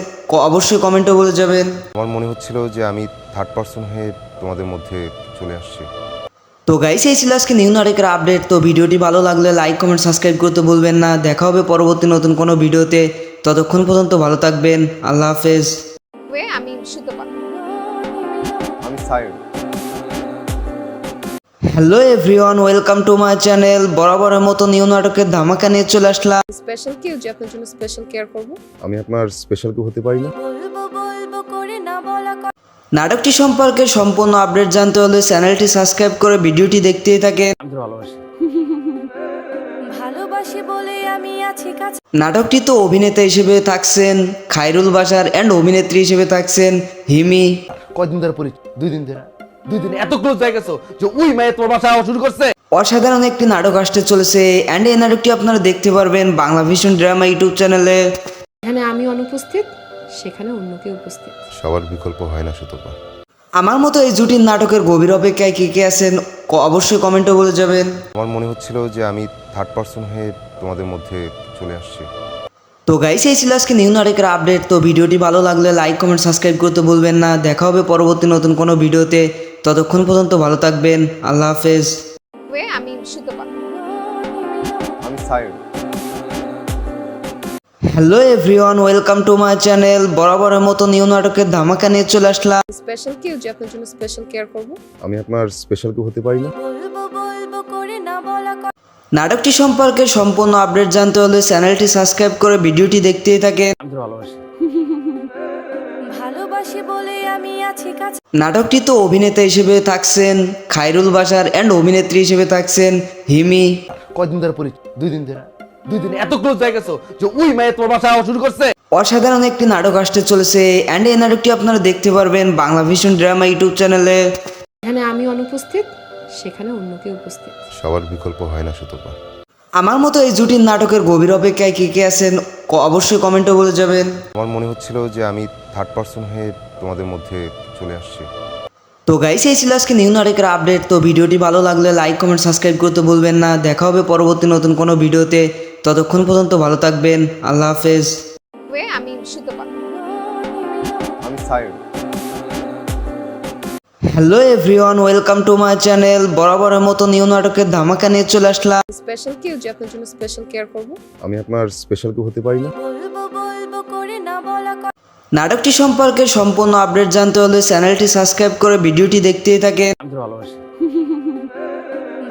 অবশ্যই কমেন্টে বলে যাবেন। আমার মনে হচ্ছিল যে আমি থার্ড পার্সন হয়ে তোমাদের মধ্যে চলে আসছি। তো গাইস এই ছিল আজকে নিউ নাটকের আপডেট। তো ভিডিওটি ভালো লাগলে লাইক কমেন্ট সাবস্ক্রাইব করতে ভুলবেন না। দেখা হবে পরবর্তী নতুন কোনো ভিডিওতে, ততক্ষণ পর্যন্ত ভালো থাকবেন। আল্লাহ হাফেজ। আমি সুতপা। আমি side. Hello everyone, welcome to my channel. বরাবরের মতো নিউ নাটকের ধামাকা নিয়ে চলে আসলাম। স্পেশাল কেউ যে আপনার জন্য স্পেশাল কেয়ার করব। আমি আপনার স্পেশাল কেউ হতে পারি না। বলবো বলবো করে না বলা কথা নাটকটি সম্পর্কে সম্পূর্ণ আপডেট জানতে হলে চ্যানেলটি সাবস্ক্রাইব করে ভিডিওটি দেখতেই থাকেন। ভালোবাসি বলে আমি আছি কাছে নাটকটি তো অভিনেতা হিসেবে থাকছেন খায়রুল বাশার অ্যান্ড অভিনেত্রী হিসেবে থাকছেন হিমি। কয়দিন ধরে পরিচয়? 2 দিন ধরে। 2 দিন এত ক্লোজ হয়ে গেছো যে ওই মেয়ে তোমার বাসায় আওয়া শুরু করছে। অসাধারণ একটি নাটক আসতে চলেছে অ্যান্ড এই নাটকটি আপনারা দেখতে পারবেন বাংলা ভিশন ড্রামা ইউটিউব চ্যানেলে। এখানে আমি অনুপস্থিত, সেখানে অন্য কেউ উপস্থিত। সবার বিকল্প হয় না সুতপা। আমার মতো এই জুটির নাটকের গভীর অপেক্ষায় কে কে আছেন অবশ্যই কমেন্টে বলে যাবেন। আমার মনে হচ্ছিল যে আমি থার্ড পার্সন হয়ে তোমাদের মধ্যে চলে আসছি। তো গাইস এই ছিল আজকে নিউ নাটকের আপডেট। তো ভিডিওটি ভালো লাগলে লাইক কমেন্ট সাবস্ক্রাইব করতে ভুলবেন না। দেখা হবে পরবর্তী নতুন কোনো ভিডিওতে, ততক্ষণ পর্যন্ত ভালো থাকবেন। আল্লাহ হাফেজ। আমি সুতপা। আমি side. Hello everyone, welcome to my channel. বরাবরের মতো নিউ নাটকের ধামাকা নিয়ে চলে আসলাম। স্পেশাল কেউ যে আপনার জন্য স্পেশাল কেয়ার করব। আমি আপনার স্পেশাল কেউ হতে পারি না। বলবো বলবো করে না বলা কথা নাটকটি সম্পর্কে সম্পূর্ণ আপডেট জানতে হলে চ্যানেলটি সাবস্ক্রাইব করে ভিডিওটি দেখতেই থাকেন। ভালোবাসি বলে আমি আছি কাছে নাটকটি তো অভিনেতা হিসেবে থাকছেন খায়রুল বাশার অ্যান্ড অভিনেত্রী হিসেবে থাকছেন হিমি। কয়দিন ধরে পরিচয়? 2 দিন ধরে। 2 দিন এত ক্লোজ হয়ে গেছো যে ওই মেয়ে তোমার বাসায় আওয়া শুরু করছে। অসাধারণ একটি নাটক আসতে চলেছে অ্যান্ড এই নাটকটি আপনারা দেখতে পারবেন বাংলা ভিশন ড্রামা ইউটিউব চ্যানেলে। এখানে আমি অনুপস্থিত, সেখানে অন্য কেউ উপস্থিত। সবার বিকল্প হয় না সুতপা। আমার মতো এই জুটির নাটকের গভীর অপেক্ষায় কে কে আছেন অবশ্যই কমেন্টে বলে যাবেন। আমার মনে হচ্ছিল যে আমি থার্ড পার্সন হয়ে তোমাদের মধ্যে চলে আসছি। তো গাইস এই ছিল আজকে নিউ নাটকের আপডেট। তো ভিডিওটি ভালো লাগলে লাইক কমেন্ট সাবস্ক্রাইব করতে ভুলবেন না। দেখা হবে পরবর্তী নতুন কোনো ভিডিওতে, ততক্ষণ পর্যন্ত ভালো থাকবেন। আল্লাহ হাফেজ। আমি সুতপা। আমি side. Hello everyone, welcome to my channel. বরাবরের মতো নিউ নাটকের ধামাকা নিয়ে চলে আসলাম। স্পেশাল কেউ যে আপনার জন্য স্পেশাল কেয়ার করব। আমি আপনার স্পেশাল কেউ হতে পারি না। বলবো বলবো করে না বলা কথা নাটকটি সম্পর্কে সম্পূর্ণ আপডেট জানতে হলে চ্যানেলটি সাবস্ক্রাইব করে ভিডিওটি দেখতেই থাকেন।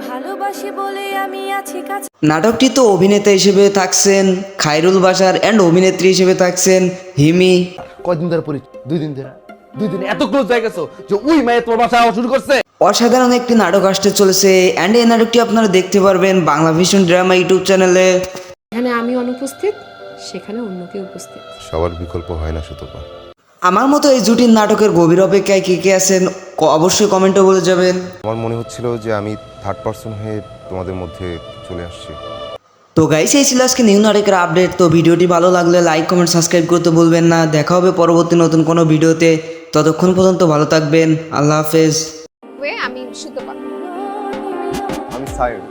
ভালোবাসি বলে আমি আছি কাছে নাটকটি তো অভিনেতা হিসেবে থাকছেন খায়রুল বাশার অ্যান্ড অভিনেত্রী হিসেবে থাকছেন হিমি। কয়দিন ধরে পরিচয়? 2 দিন ধরে। 2 দিন এত ক্লোজ হয়ে গেছো যে ওই মেয়ে তোমার বাসায় আওয়া শুরু করছে। অসাধারণ একটি নাটক আসতে চলেছে অ্যান্ড এই নাটকটি আপনারা দেখতে পারবেন বাংলা ভিশন ড্রামা ইউটিউব চ্যানেলে। এখানে আমি অনুপস্থিত, সেখানে অন্য কেউ উপস্থিত। সবার বিকল্প হয় না সুতপা। আমার মতো এই জুটির নাটকের গভীর অপেক্ষায় কে কে আছেন অবশ্যই কমেন্টে বলে যাবেন। আমার মনে হচ্ছিল যে আমি থার্ড পার্সন হয়ে তোমাদের মধ্যে চলে আসছি। তো গাইস এই ছিল আজকে নিউ নাটকের আপডেট। তো ভিডিওটি ভালো লাগলে লাইক কমেন্ট সাবস্ক্রাইব করতে ভুলবেন না। দেখা হবে পরবর্তী নতুন কোনো ভিডিওতে, ততক্ষণ পর্যন্ত ভালো থাকবেন। আল্লাহ হাফেজ। আমি সুতপা। আমি side.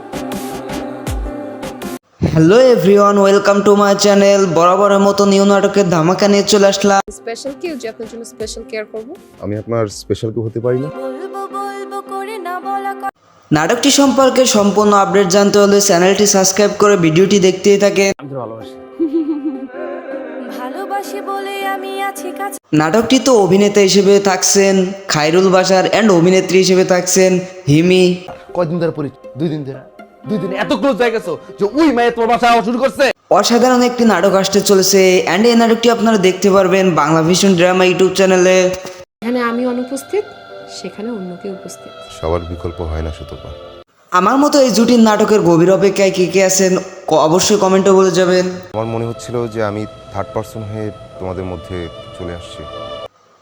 Hello everyone, welcome to my channel. বরাবরের মতো নিউ নাটকের ধামাকা নিয়ে চলে আসলাম। স্পেশাল কেউ যে আপনার জন্য স্পেশাল কেয়ার করব। আমি আপনার স্পেশাল কেউ হতে পারি না। বলবো বলবো করে না বলা কথা নাটকটি সম্পর্কে সম্পূর্ণ আপডেট জানতে হলে চ্যানেলটি সাবস্ক্রাইব করে ভিডিওটি দেখতেই থাকেন। ভালোবাসি বলে আমি আছি কাছে নাটকটি তো অভিনেতা হিসেবে থাকছেন খায়রুল বাশার অ্যান্ড অভিনেত্রী হিসেবে থাকছেন হিমি। কয়দিন ধরে পরিচয়? 2 দিন ধরে। 2 দিন এত ক্লোজ হয়ে গেছো যে ওই মেয়ে তোমার বাসায় আওয়া শুরু করছে। অসাধারণ একটি নাটক আসতে চলেছে অ্যান্ড এই নাটকটি আপনারা দেখতে পারবেন বাংলা ভিশন ড্রামা ইউটিউব চ্যানেলে। এখানে আমি অনুপস্থিত, সেখানে অন্য কেউ উপস্থিত। সবার বিকল্প হয় না সুতপা। আমার মতো এই জুটির নাটকের গভীর অপেক্ষায় কে কে আছেন অবশ্যই কমেন্টে বলে যাবেন। আমার মনে হচ্ছিল যে আমি থার্ড পার্সন হয়ে তোমাদের মধ্যে চলে আসছি।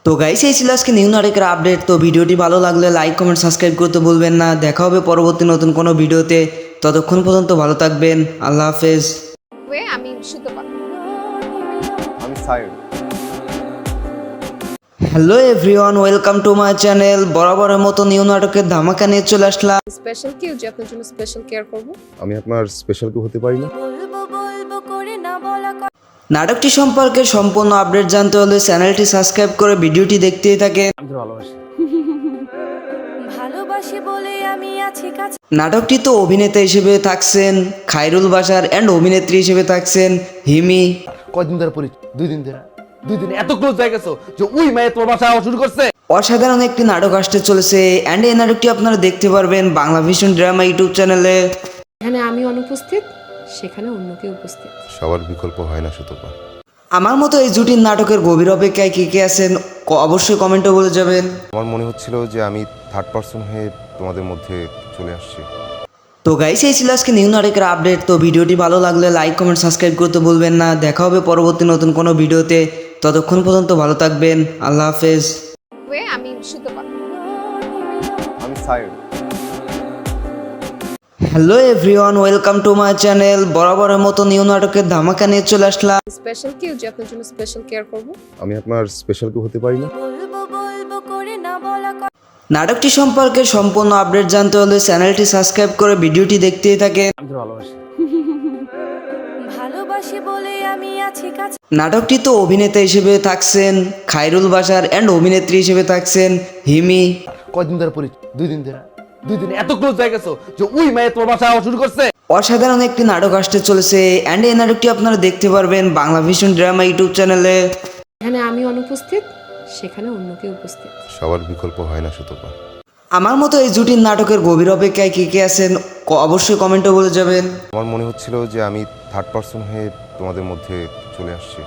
তো গাইস এই ছিল আজকে নিউ নাটকের আপডেট। তো ভিডিওটি ভালো লাগলে লাইক কমেন্ট সাবস্ক্রাইব করতে ভুলবেন না। দেখা হবে পরবর্তী নতুন কোনো ভিডিওতে, ততক্ষণ পর্যন্ত ভালো থাকবেন। আল্লাহ হাফেজ। আমি সুতপা। আমি side. Hello everyone, welcome to my channel. বরাবরের মতো নিউ নাটকের ধামাকা নিয়ে চলে আসলাম। স্পেশাল কেউ যে আপনার জন্য স্পেশাল কেয়ার করব। আমি আপনার স্পেশাল কেউ হতে পারি না। বলবো বলবো করে না বলা কথা নাটকটি সম্পর্কে সম্পূর্ণ আপডেট জানতে হলে চ্যানেলটি সাবস্ক্রাইব করে ভিডিওটি দেখতেই থাকেন। ভালোবাসি বলে আমি আছি কাছে নাটকটিতে অভিনেতা হিসেবে থাকছেন খায়রুল বাশার অ্যান্ড অভিনেত্রী হিসেবে থাকছেন হিমি। কয়দিন ধরে পরিচয়? 2 দিন ধরে। 2 দিন এত ক্লোজ হয়ে গেছো যে ওই মেয়ে তোমার বাসায় আওয়া শুরু করছে। অসাধারণ একটি নাটক আসতে চলেছে অ্যান্ড এই নাটকটি আপনারা দেখতে পারবেন বাংলা ভিশন ড্রামা ইউটিউব চ্যানেলে। এখানে আমি অনুপস্থিত, সেখানে অন্য কেউ উপস্থিত। সবার বিকল্প হয় না সুতপা। আমার মতো এই জুটির নাটকের গভীর অপেক্ষায় কে কে আছেন অবশ্যই কমেন্টে বলে যাবেন। আমার মনে হচ্ছিল যে আমি থার্ড পার্সন হয়ে তোমাদের মধ্যে চলে আসছি। তো গাইস, এই ছিল আজকে নিউ নাটকের আপডেট। তো ভিডিওটি ভালো লাগলে লাইক কমেন্ট সাবস্ক্রাইব করতে ভুলবেন না। দেখা হবে পরবর্তী নতুন কোনো ভিডিওতে। ততক্ষণ পর্যন্ত ভালো থাকবেন। আল্লাহ হাফেজ। আমি সুতপা। আমি side. Hello everyone, welcome to my channel. বরাবরের মতো নিউ নাটকের ধামাকা নিয়ে চলে আসলাম। স্পেশাল কেউ যে আপনার জন্য স্পেশাল কেয়ার করব। আমি আপনার স্পেশাল কেউ হতে পারি না। বলবো বলবো করে না বলা কথা নাটকটি সম্পর্কে সম্পূর্ণ আপডেট জানতে হলে চ্যানেলটি সাবস্ক্রাইব করে ভিডিওটি দেখতেই থাকেন। ভালোবাসি বলে আমি আছি কাছে নাটকটিতে অভিনেতা হিসেবে থাকছেন খায়রুল বাশার অ্যান্ড অভিনেত্রী হিসেবে থাকছেন হিমি। কয়দিন ধরে পরিচয়? 2 দিন ধরে। 2 দিন এত ক্লোজ হয়ে গেছো যে ওই মেয়ে তোমার বাসায় আওয়া শুরু করছে। অসাধারণ একটি নাটক আসতে চলেছে অ্যান্ড এই নাটকটি আপনারা দেখতে পারবেন বাংলা ভিশন ড্রামা ইউটিউব চ্যানেলে। এখানে আমি অনুপস্থিত, সেখানে অন্য কেউ উপস্থিত। সবার বিকল্প হয় না সুতপা। আমার মতো এই জুটির নাটকের গভীর অপেক্ষায় কে কে আছেন অবশ্যই কমেন্টে বলে যাবেন। আমার মনে হচ্ছিল যে আমি থার্ড পার্সন হয়ে তোমাদের মধ্যে চলে আসছি।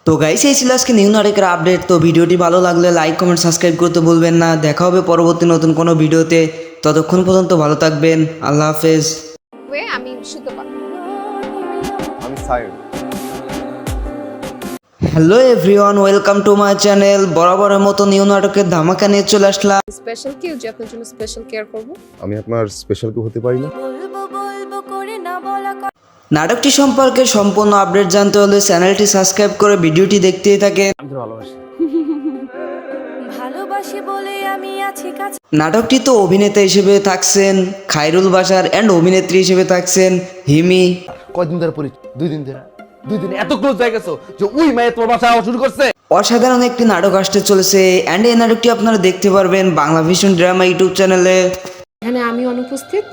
তো গাইস, এই ছিল আজকে নিউ নাটকের আপডেট। তো ভিডিওটি ভালো লাগলে লাইক কমেন্ট সাবস্ক্রাইব করতে ভুলবেন না। দেখা হবে পরবর্তী নতুন কোনো ভিডিওতে। ততক্ষণ পর্যন্ত ভালো থাকবেন। আল্লাহ হাফেজ। আমি সুতপা। আমি side. Hello everyone, welcome to my channel. বরাবরের মতো নিউ নাটকের ধামাকা নিয়ে চলে আসলাম। স্পেশাল কেউ যে আপনার জন্য স্পেশাল কেয়ার করব। আমি আপনার স্পেশাল কেউ হতে পারি না। বলবো বলবো করে না বলা কথা নাটকটি সম্পর্কে সম্পূর্ণ আপডেট জানতে হলে চ্যানেলটি সাবস্ক্রাইব করে ভিডিওটি দেখতেই থাকেন। ভালোবাসি বলে আমি আছি কাছে নাটকটিতে অভিনেতা হিসেবে থাকছেন খায়রুল বাশার অ্যান্ড অভিনেত্রী হিসেবে থাকছেন হিমি। কয়দিন ধরে পরিচয়? 2 দিন ধরে। 2 দিন এত ক্লোজ হয়ে গেছো যে ওই মেয়ে তোমার বাসায় আওয়া শুরু করছে। অসাধারণ একটি নাটক আসতে চলেছে অ্যান্ড এই নাটকটি আপনারা দেখতে পারবেন বাংলা ভিশন ড্রামা ইউটিউব চ্যানেলে। এখানে আমি অনুপস্থিত,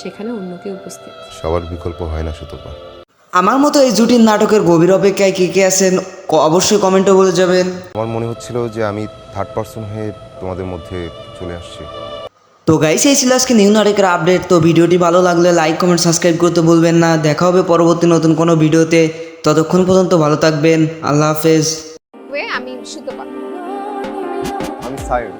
সেখানে অন্য কেউ উপস্থিত। সবার বিকল্প হয় না সুতপা। আমার মতো এই জুটির নাটকের গভীর অপেক্ষায় কে কে আছেন অবশ্যই কমেন্টে বলে যাবেন। আমার মনে হচ্ছিল যে আমি থার্ড পার্সন হয়ে তোমাদের মধ্যে চলে আসছি। তো গাইস, এই ছিল আজকে নিউ নাটকের আপডেট। তো ভিডিওটি ভালো লাগলে লাইক কমেন্ট সাবস্ক্রাইব করতে ভুলবেন না। দেখা হবে পরবর্তী নতুন কোনো ভিডিওতে। ততক্ষণ পর্যন্ত ভালো থাকবেন। আল্লাহ হাফেজ। আমি সুতপা। আমি side.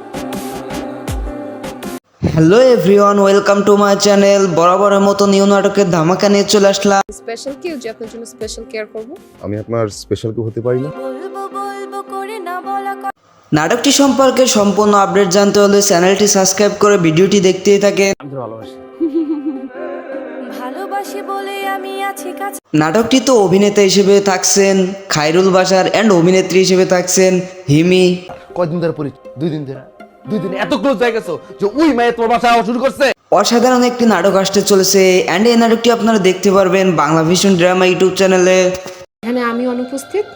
Hello everyone, welcome to my channel. বরাবরের মতো নিউ নাটকের ধামাকা নিয়ে চলে আসলাম। স্পেশাল কেউ যে আপনার জন্য স্পেশাল কেয়ার করব। আমি আপনার স্পেশাল কেউ হতে পারি না। বলবো বলবো করে না বলা কথা নাটকটি সম্পর্কে সম্পূর্ণ আপডেট জানতে হলে চ্যানেলটি সাবস্ক্রাইব করে ভিডিওটি দেখতেই থাকেন। ভালোবাসি বলে আমি আছি কাছে নাটকটিতে অভিনেতা হিসেবে থাকছেন খায়রুল বাশার অ্যান্ড অভিনেত্রী হিসেবে থাকছেন হিমি। কয়দিন ধরে পরিচয়? 2 দিন ধরে। 2 দিন এত ক্লোজ হয়ে গেছো যে ওই মেয়ে তোমার বাসায় আওয়া শুরু করছে। অসাধারণ একটি নাটক আসতে চলেছে অ্যান্ড এই নাটকটি আপনারা দেখতে পারবেন বাংলা ভিশন ড্রামা ইউটিউব চ্যানেলে। এখানে আমি অনুপস্থিত,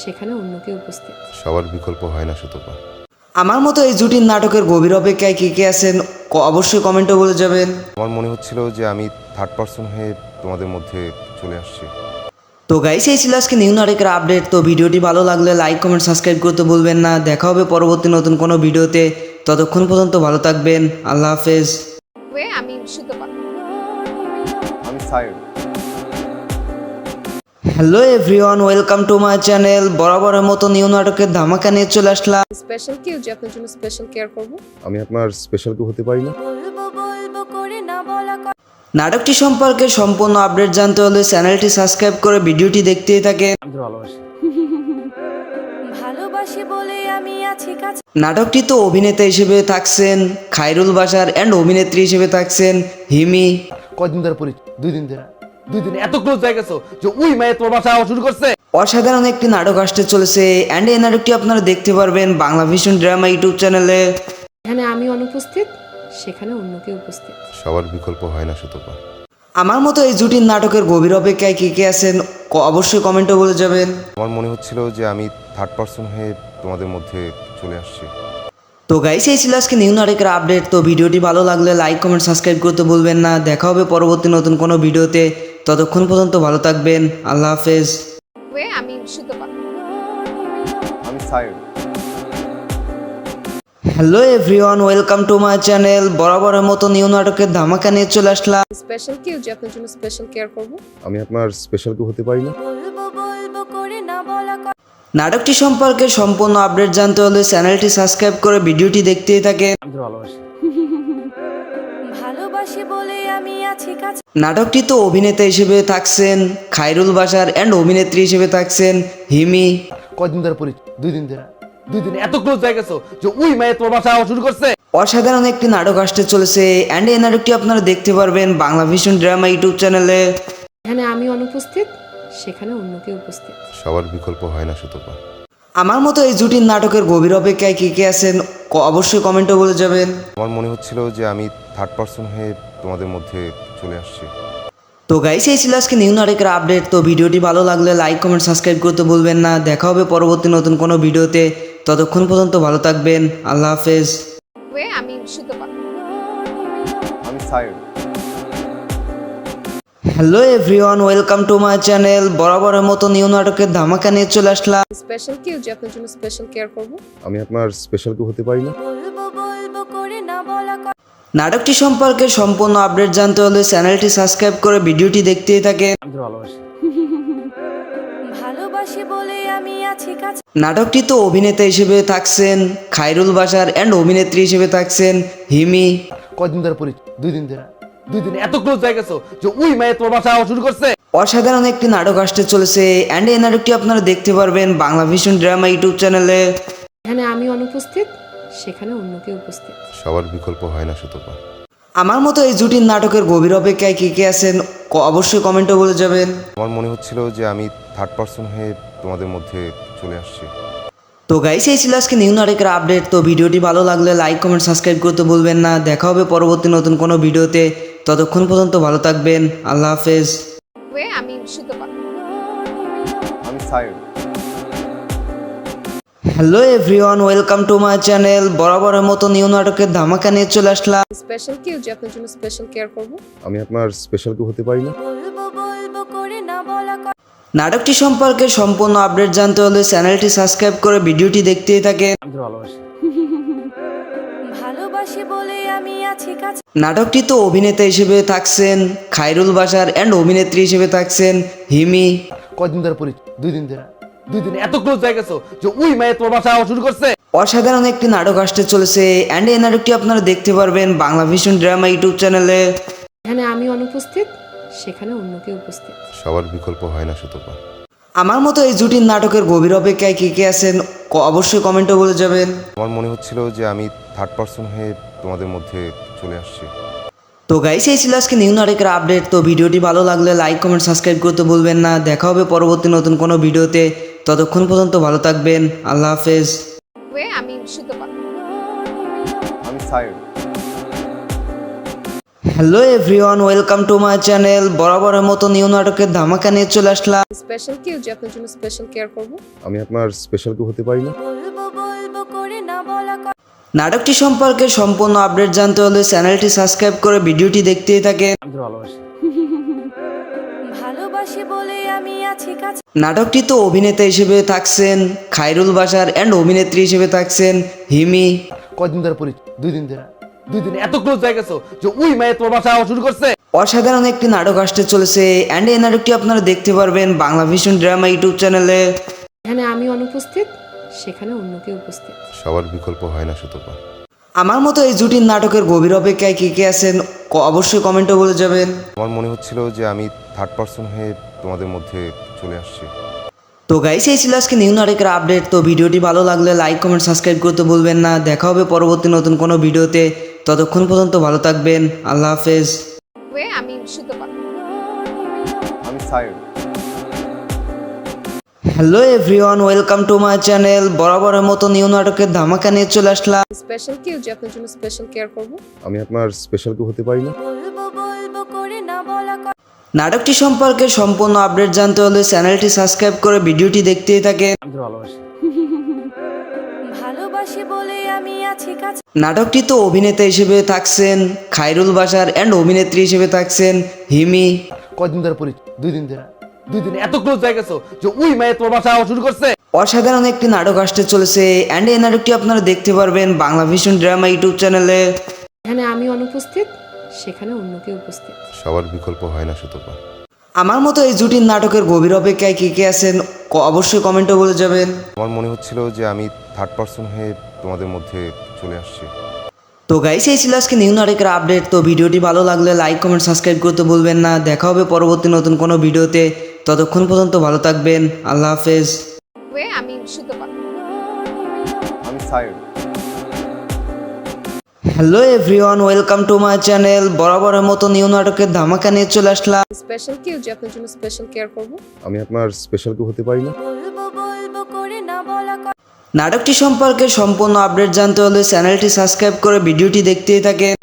সেখানে অন্য কেউ উপস্থিত। সবার বিকল্প হয় না সুতপা। আমার মতো এই জুটির নাটকের গভীর অপেক্ষায় কে কে আছেন অবশ্যই কমেন্টে বলে যাবেন। আমার মনে হচ্ছিল যে আমি থার্ড পার্সন হয়ে তোমাদের মধ্যে চলে আসছি। তো গাইস, এই ছিল আজকে নিউ নাটকের আপডেট। তো ভিডিওটি ভালো লাগলে লাইক কমেন্ট সাবস্ক্রাইব করতে ভুলবেন না। দেখা হবে পরবর্তী নতুন কোনো ভিডিওতে। ততক্ষণ পর্যন্ত ভালো থাকবেন। আল্লাহ হাফেজ। আমি সুতপা। আমি side. Hello everyone, welcome to my channel. বরাবরের মতো নিউ নাটকের ধামাকা নিয়ে চলে আসলাম। স্পেশাল কেউ যে আপনার জন্য স্পেশাল কেয়ার করব। আমি আপনার স্পেশাল কেউ হতে পারি না। বলবো বলবো করে না বলা কথা নাটকটি সম্পর্কে সম্পূর্ণ আপডেট জানতে হলে চ্যানেলটি সাবস্ক্রাইব করে ভিডিওটি দেখতেই থাকেন। ভালোবাসি বলে আমি আছি কাছে নাটকটিতে অভিনেতা হিসেবে থাকছেন খায়রুল বাশার অ্যান্ড অভিনেত্রী হিসেবে থাকছেন হিমি। কয়দিন ধরে পরিচয়? 2 দিন ধরে। 2 দিন এত ক্লোজ হয়ে গেছো যে ওই মেয়ে তোমার বাসায় আওয়া শুরু করছে। অসাধারণ একটি নাটক আসতে চলেছে অ্যান্ড এই নাটকটি আপনারা দেখতে পারবেন বাংলা ভিশন ড্রামা ইউটিউব চ্যানেলে। এখানে আমি অনুপস্থিত, সেখানে অন্য কেউ উপস্থিত। সবার বিকল্প হয় না সুতপা। আমার মতো এই জুটির নাটকের গভীর অপেক্ষায় কে কে আছেন অবশ্যই কমেন্টে বলে যাবেন। আমার মনে হচ্ছিল যে আমি থার্ড পার্সন হয়ে তোমাদের মধ্যে চলে আসছি। তো গাইস এই ছিল আজকে নিউ নাটকের আপডেট। তো ভিডিওটি ভালো লাগলে লাইক কমেন্ট সাবস্ক্রাইব করতে ভুলবেন না। দেখা হবে পরবর্তী নতুন কোনো ভিডিওতে। ততক্ষণ পর্যন্ত ভালো থাকবেন। আল্লাহ হাফেজ। আমি সুতপা। আমি side. Hello everyone, welcome to my channel. বরাবরের মতো নিউ নাটকের ধামাকা নিয়ে চলে আসলাম। স্পেশাল কেউ যে আপনার জন্য স্পেশাল কেয়ার করব। আমি আপনার স্পেশাল কেউ হতে পারি না। বলবো বলবো করে না বলা কথা নাটকটি সম্পর্কে সম্পূর্ণ আপডেট জানতে হলে চ্যানেলটি সাবস্ক্রাইব করে ভিডিওটি দেখতেই থাকেন। ভালোবাসি বলে আমি আছি কাছে নাটকটিতে অভিনেতা হিসেবে থাকছেন খায়রুল বাশার অ্যান্ড অভিনেত্রী হিসেবে থাকছেন হিমি। কয়দিন ধরে পরিচয়? 2 দিন ধরে। 2 দিন এত ক্লোজ হয়ে গেছো যে ওই মেয়ে তোমার বাসায় আওয়া শুরু করছে। অসাধারণ একটি নাটক আসতে চলেছে অ্যান্ড এই নাটকটি আপনারা দেখতে পারবেন বাংলা ভিশন ড্রামা ইউটিউব চ্যানেলে। এখানে আমি অনুপস্থিত, সেখানে অন্য কেউ উপস্থিত। সবার বিকল্প হয় না সুতপা। আমার মতো এই জুটির নাটকের গভীর অপেক্ষায় কে কে আছেন অবশ্যই কমেন্টে বলে যাবেন। আমার মনে হচ্ছিল যে আমি থার্ড পার্সন হয়ে তোমাদের মধ্যে চলে আসছি। তো গাইস এই ছিল আজকে নিউ নাটকের আপডেট। তো ভিডিওটি ভালো লাগলে লাইক কমেন্ট সাবস্ক্রাইব করতে ভুলবেন না। দেখা হবে পরবর্তী নতুন কোনো ভিডিওতে। ততক্ষণ পর্যন্ত ভালো থাকবেন। আল্লাহ হাফেজ। আমি সুতপা। আমি side. Hello everyone, welcome to my channel. বরাবরের মতো নিউ নাটকের ধামাকা নিয়ে চলে আসলাম। স্পেশাল কেউ যে আপনার জন্য স্পেশাল কেয়ার করব। আমি আপনার স্পেশাল কেউ হতে পারি না। বলবো বলবো করে না বলা কথা নাটকটি সম্পর্কে সম্পূর্ণ আপডেট জানতে হলে চ্যানেলটি সাবস্ক্রাইব করে ভিডিওটি দেখতেই থাকেন। ভালোবাসি বলে আমি আছি কাছে নাটকটিতে অভিনেতা হিসেবে থাকছেন খায়রুল বাশার অ্যান্ড অভিনেত্রী হিসেবে থাকছেন হিমি। কয়দিন ধরে পরিচয়? 2 দিন ধরে। 2 দিন এত ক্লোজ হয়ে গেছো যে ওই মেয়ে তোমার বাসায় আওয়া শুরু করছে। অসাধারণ একটি নাটক আসতে চলেছে অ্যান্ড এই নাটকটি আপনারা দেখতে পারবেন বাংলা ভিশন ড্রামা ইউটিউব চ্যানেলে। এখানে আমি অনুপস্থিত, সেখানে অন্য কেউ উপস্থিত। সবার বিকল্প হয় না সুতপা। আমার মতো এই জুটির নাটকের গভীর অপেক্ষায় কে কে আছেন অবশ্যই কমেন্টে বলে যাবেন। আমার মনে হচ্ছিল যে আমি থার্ড পার্সন হয়ে তোমাদের মধ্যে চলে আসছি। তো গাইস এই ছিল আজকে নিউ নাটকের আপডেট। তো ভিডিওটি ভালো লাগলে লাইক কমেন্ট সাবস্ক্রাইব করতে ভুলবেন না। দেখা হবে পরবর্তী নতুন কোনো ভিডিওতে। ততক্ষণ পর্যন্ত ভালো থাকবেন। আল্লাহ হাফেজ। আমি সুতপা। আমি side. Hello everyone, welcome to my channel. বরাবরের মতো নিউ নাটকের ধামাকা নিয়ে চলে আসলাম। স্পেশাল কেউ যে আপনার জন্য স্পেশাল কেয়ার করব। আমি আপনার স্পেশাল কেউ হতে পারি না। বলবো বলবো করে না বলা কথা নাটকটি সম্পর্কে সম্পূর্ণ আপডেট জানতে হলে চ্যানেলটি সাবস্ক্রাইব করে ভিডিওটি দেখতেই থাকেন। ভালোবাসি বলে আমি আছি কাছে নাটকটিতে অভিনেতা হিসেবে থাকছেন খায়রুল বাশার অ্যান্ড অভিনেত্রী হিসেবে থাকছেন হিমি। কয়দিন ধরে পরিচয়? 2 দিন ধরে। 2 দিন এত ক্লোজ হয়ে গেছো যে ওই মেয়ে তোমার বাসায় আওয়া শুরু করছে। অসাধারণ একটি নাটক আসতে চলেছে অ্যান্ড এই নাটকটি আপনারা দেখতে পারবেন বাংলা ভিশন ড্রামা ইউটিউব চ্যানেলে। এখানে আমি অনুপস্থিত, সেখানে অন্য কেউ উপস্থিত। সবার বিকল্প হয় না সুতপা। আমার মতো এই জুটির নাটকের গভীর অপেক্ষায় কে কে আছেন অবশ্যই কমেন্টে বলে যাবেন। আমার মনে হচ্ছিল যে আমি থার্ড পার্সন হয়ে তোমাদের মধ্যে চলে আসছি। তো গাইস এই ছিল আজকে নিউ নাটকের আপডেট। তো ভিডিওটি ভালো লাগলে লাইক কমেন্ট সাবস্ক্রাইব করতে ভুলবেন না। দেখা হবে পরবর্তী নতুন কোনো ভিডিওতে। ততক্ষণ পর্যন্ত ভালো থাকবেন। আল্লাহ হাফেজ। আমি সুতপা। আমি side. Hello everyone, welcome to my channel. বরাবরের মতো নিউ নাটকের ধামাকা নিয়ে চলে আসলাম। স্পেশাল কেউ যে আপনার জন্য স্পেশাল কেয়ার করব। আমি আপনার স্পেশাল কেউ হতে পারি না। বলবো বলবো করে না বলা কথা নাটকটি সম্পর্কে সম্পূর্ণ আপডেট জানতে হলে চ্যানেলটি সাবস্ক্রাইব করে ভিডিওটি দেখতেই থাকেন। ভালোবাসি বলে আমি আছি কাছে নাটকটিতে অভিনেতা হিসেবে থাকছেন খায়রুল বাশার অ্যান্ড অভিনেত্রী হিসেবে থাকছেন হিমি। কয়দিন ধরে পরিচয়? 2 দিন ধরে। 2 দিন এত ক্লোজ হয়ে গেছো যে ওই মেয়ে তোমার বাসায় আওয়া শুরু করছে। অসাধারণ একটি নাটক আসতে চলেছে অ্যান্ড এই নাটকটি আপনারা দেখতে পারবেন বাংলা ভিশন ড্রামা ইউটিউব চ্যানেলে। এখানে আমি অনুপস্থিত, সেখানে অন্য কেউ উপস্থিত। সবার বিকল্প হয় না সুতপা। আমার মতো এই জুটির নাটকের গভীর অপেক্ষায় কে কে আছেন অবশ্যই কমেন্টে বলে যাবেন। আমার মনে হচ্ছিল যে আমি থার্ড পার্সন হয়ে তোমাদের মধ্যে চলে আসছি। তো গাইস এই ছিল আজকে নিউ নাটকের আপডেট। তো ভিডিওটি ভালো লাগলে লাইক কমেন্ট সাবস্ক্রাইব করতে ভুলবেন না। দেখা হবে পরবর্তী নতুন কোনো ভিডিওতে। ততক্ষণ পর্যন্ত ভালো থাকবেন। আল্লাহ হাফেজ। আমি সুতপা। আমি side. Hello everyone, welcome to my channel. বরাবরের মতো নিউ নাটকের ধামাকা নিয়ে চলে আসলাম। স্পেশাল কেউ যে আপনার জন্য স্পেশাল কেয়ার করব। আমি আপনার স্পেশাল কেউ হতে পারি না? বলবো বলবো করে না বলা কথা নাটকটি সম্পর্কে সম্পূর্ণ আপডেট জানতে হলে চ্যানেলটি সাবস্ক্রাইব করে ভিডিওটি দেখতেই থাকেন। ভালোবাসি বলে আমি আছি কাছে নাটকটিতে অভিনেতা হিসেবে থাকছেন খায়রুল বাশার অ্যান্ড অভিনেত্রী হিসেবে থাকছেন হিমি। কয়দিন ধরে পরিচয়? 2 দিন ধরে। 2 দিন এত ক্লোজ হয়ে গেছো যে ওই মেয়ে তোমার বাসায় আওয়া শুরু করছে। অসাধারণ একটি নাটক আসতে চলেছে অ্যান্ড এই নাটকটি আপনারা দেখতে পারবেন বাংলা ভিশন ড্রামা ইউটিউব চ্যানেলে। এখানে আমি অনুপস্থিত, সেখানে অন্য কেউ উপস্থিত। সবার বিকল্প হয় না সুতপা। আমার মতো এই জুটির নাটকের গভীর অপেক্ষায় কে কে আছেন অবশ্যই কমেন্টে বলে যাবেন। আমার মনে হচ্ছিল যে আমি থার্ড পার্সন হয়ে তোমাদের মধ্যে চলে আসছি। তো গাইস, এই ছিল আজকে নিউ নাটকের আপডেট। তো ভিডিওটি ভালো লাগলে লাইক কমেন্ট সাবস্ক্রাইব করতে ভুলবেন না। দেখা হবে পরবর্তী নতুন কোনো ভিডিওতে। ততক্ষণ পর্যন্ত ভালো থাকবেন। আল্লাহ হাফেজ। আমি সুতপা। আমি side. Hello everyone, welcome to my channel. বরাবরের মতো নিউ নাটকের ধামাকা নিয়ে চলে আসলাম। স্পেশাল কেউ যে আপনার জন্য স্পেশাল কেয়ার করব। আমি আপনার স্পেশাল কেউ হতে পারি না? বলবো বলবো করে না বলা কথা নাটকটি সম্পর্কে সম্পূর্ণ আপডেট জানতে হলে চ্যানেলটি সাবস্ক্রাইব করে ভিডিওটি দেখতেই থাকেন।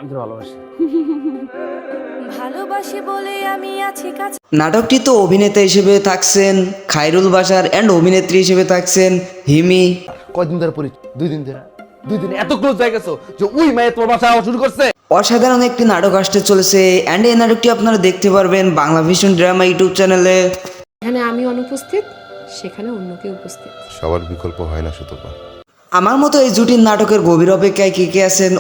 ভালোবাসি বলে আমি আছি কাছে নাটকটিতে অভিনেতা হিসেবে থাকছেন খায়রুল বাশার অ্যান্ড অভিনেত্রী হিসেবে থাকছেন হিমি। কয়দিন ধরে পরিচয়? 2 দিন ধরে। 2 দিন এত ক্লোজ হয়ে গেছো যে ওই মেয়ে তোমার বাসায় আওয়া শুরু করছে। অসাধারণ একটি নাটক আসতে চলেছে অ্যান্ড এই নাটকটি আপনারা দেখতে পারবেন বাংলা ভিশন ড্রামা ইউটিউব চ্যানেলে। এখানে আমি অনুপস্থিত, সেখানে অন্য কেউ উপস্থিত। সবার বিকল্প হয় না সুতপা। আমার মতো এই জুটির নাটকের গভীর অপেক্ষায় কে কে আছেন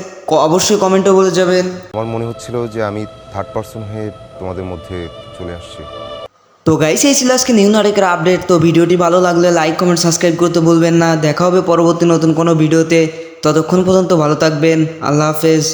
অবশ্যই কমেন্টে বলে যাবেন। আমার মনে হচ্ছিল যে আমি থার্ড পার্সন হয়ে তোমাদের মধ্যে চলে আসছি। তো গাইস, এই ছিল আজকে নিউ নাটকের আপডেট। তো ভিডিওটি ভালো লাগলে লাইক কমেন্ট সাবস্ক্রাইব করতে ভুলবেন না। দেখা হবে পরবর্তী নতুন কোনো ভিডিওতে। ততক্ষণ পর্যন্ত ভালো থাকবেন। আল্লাহ হাফেজ।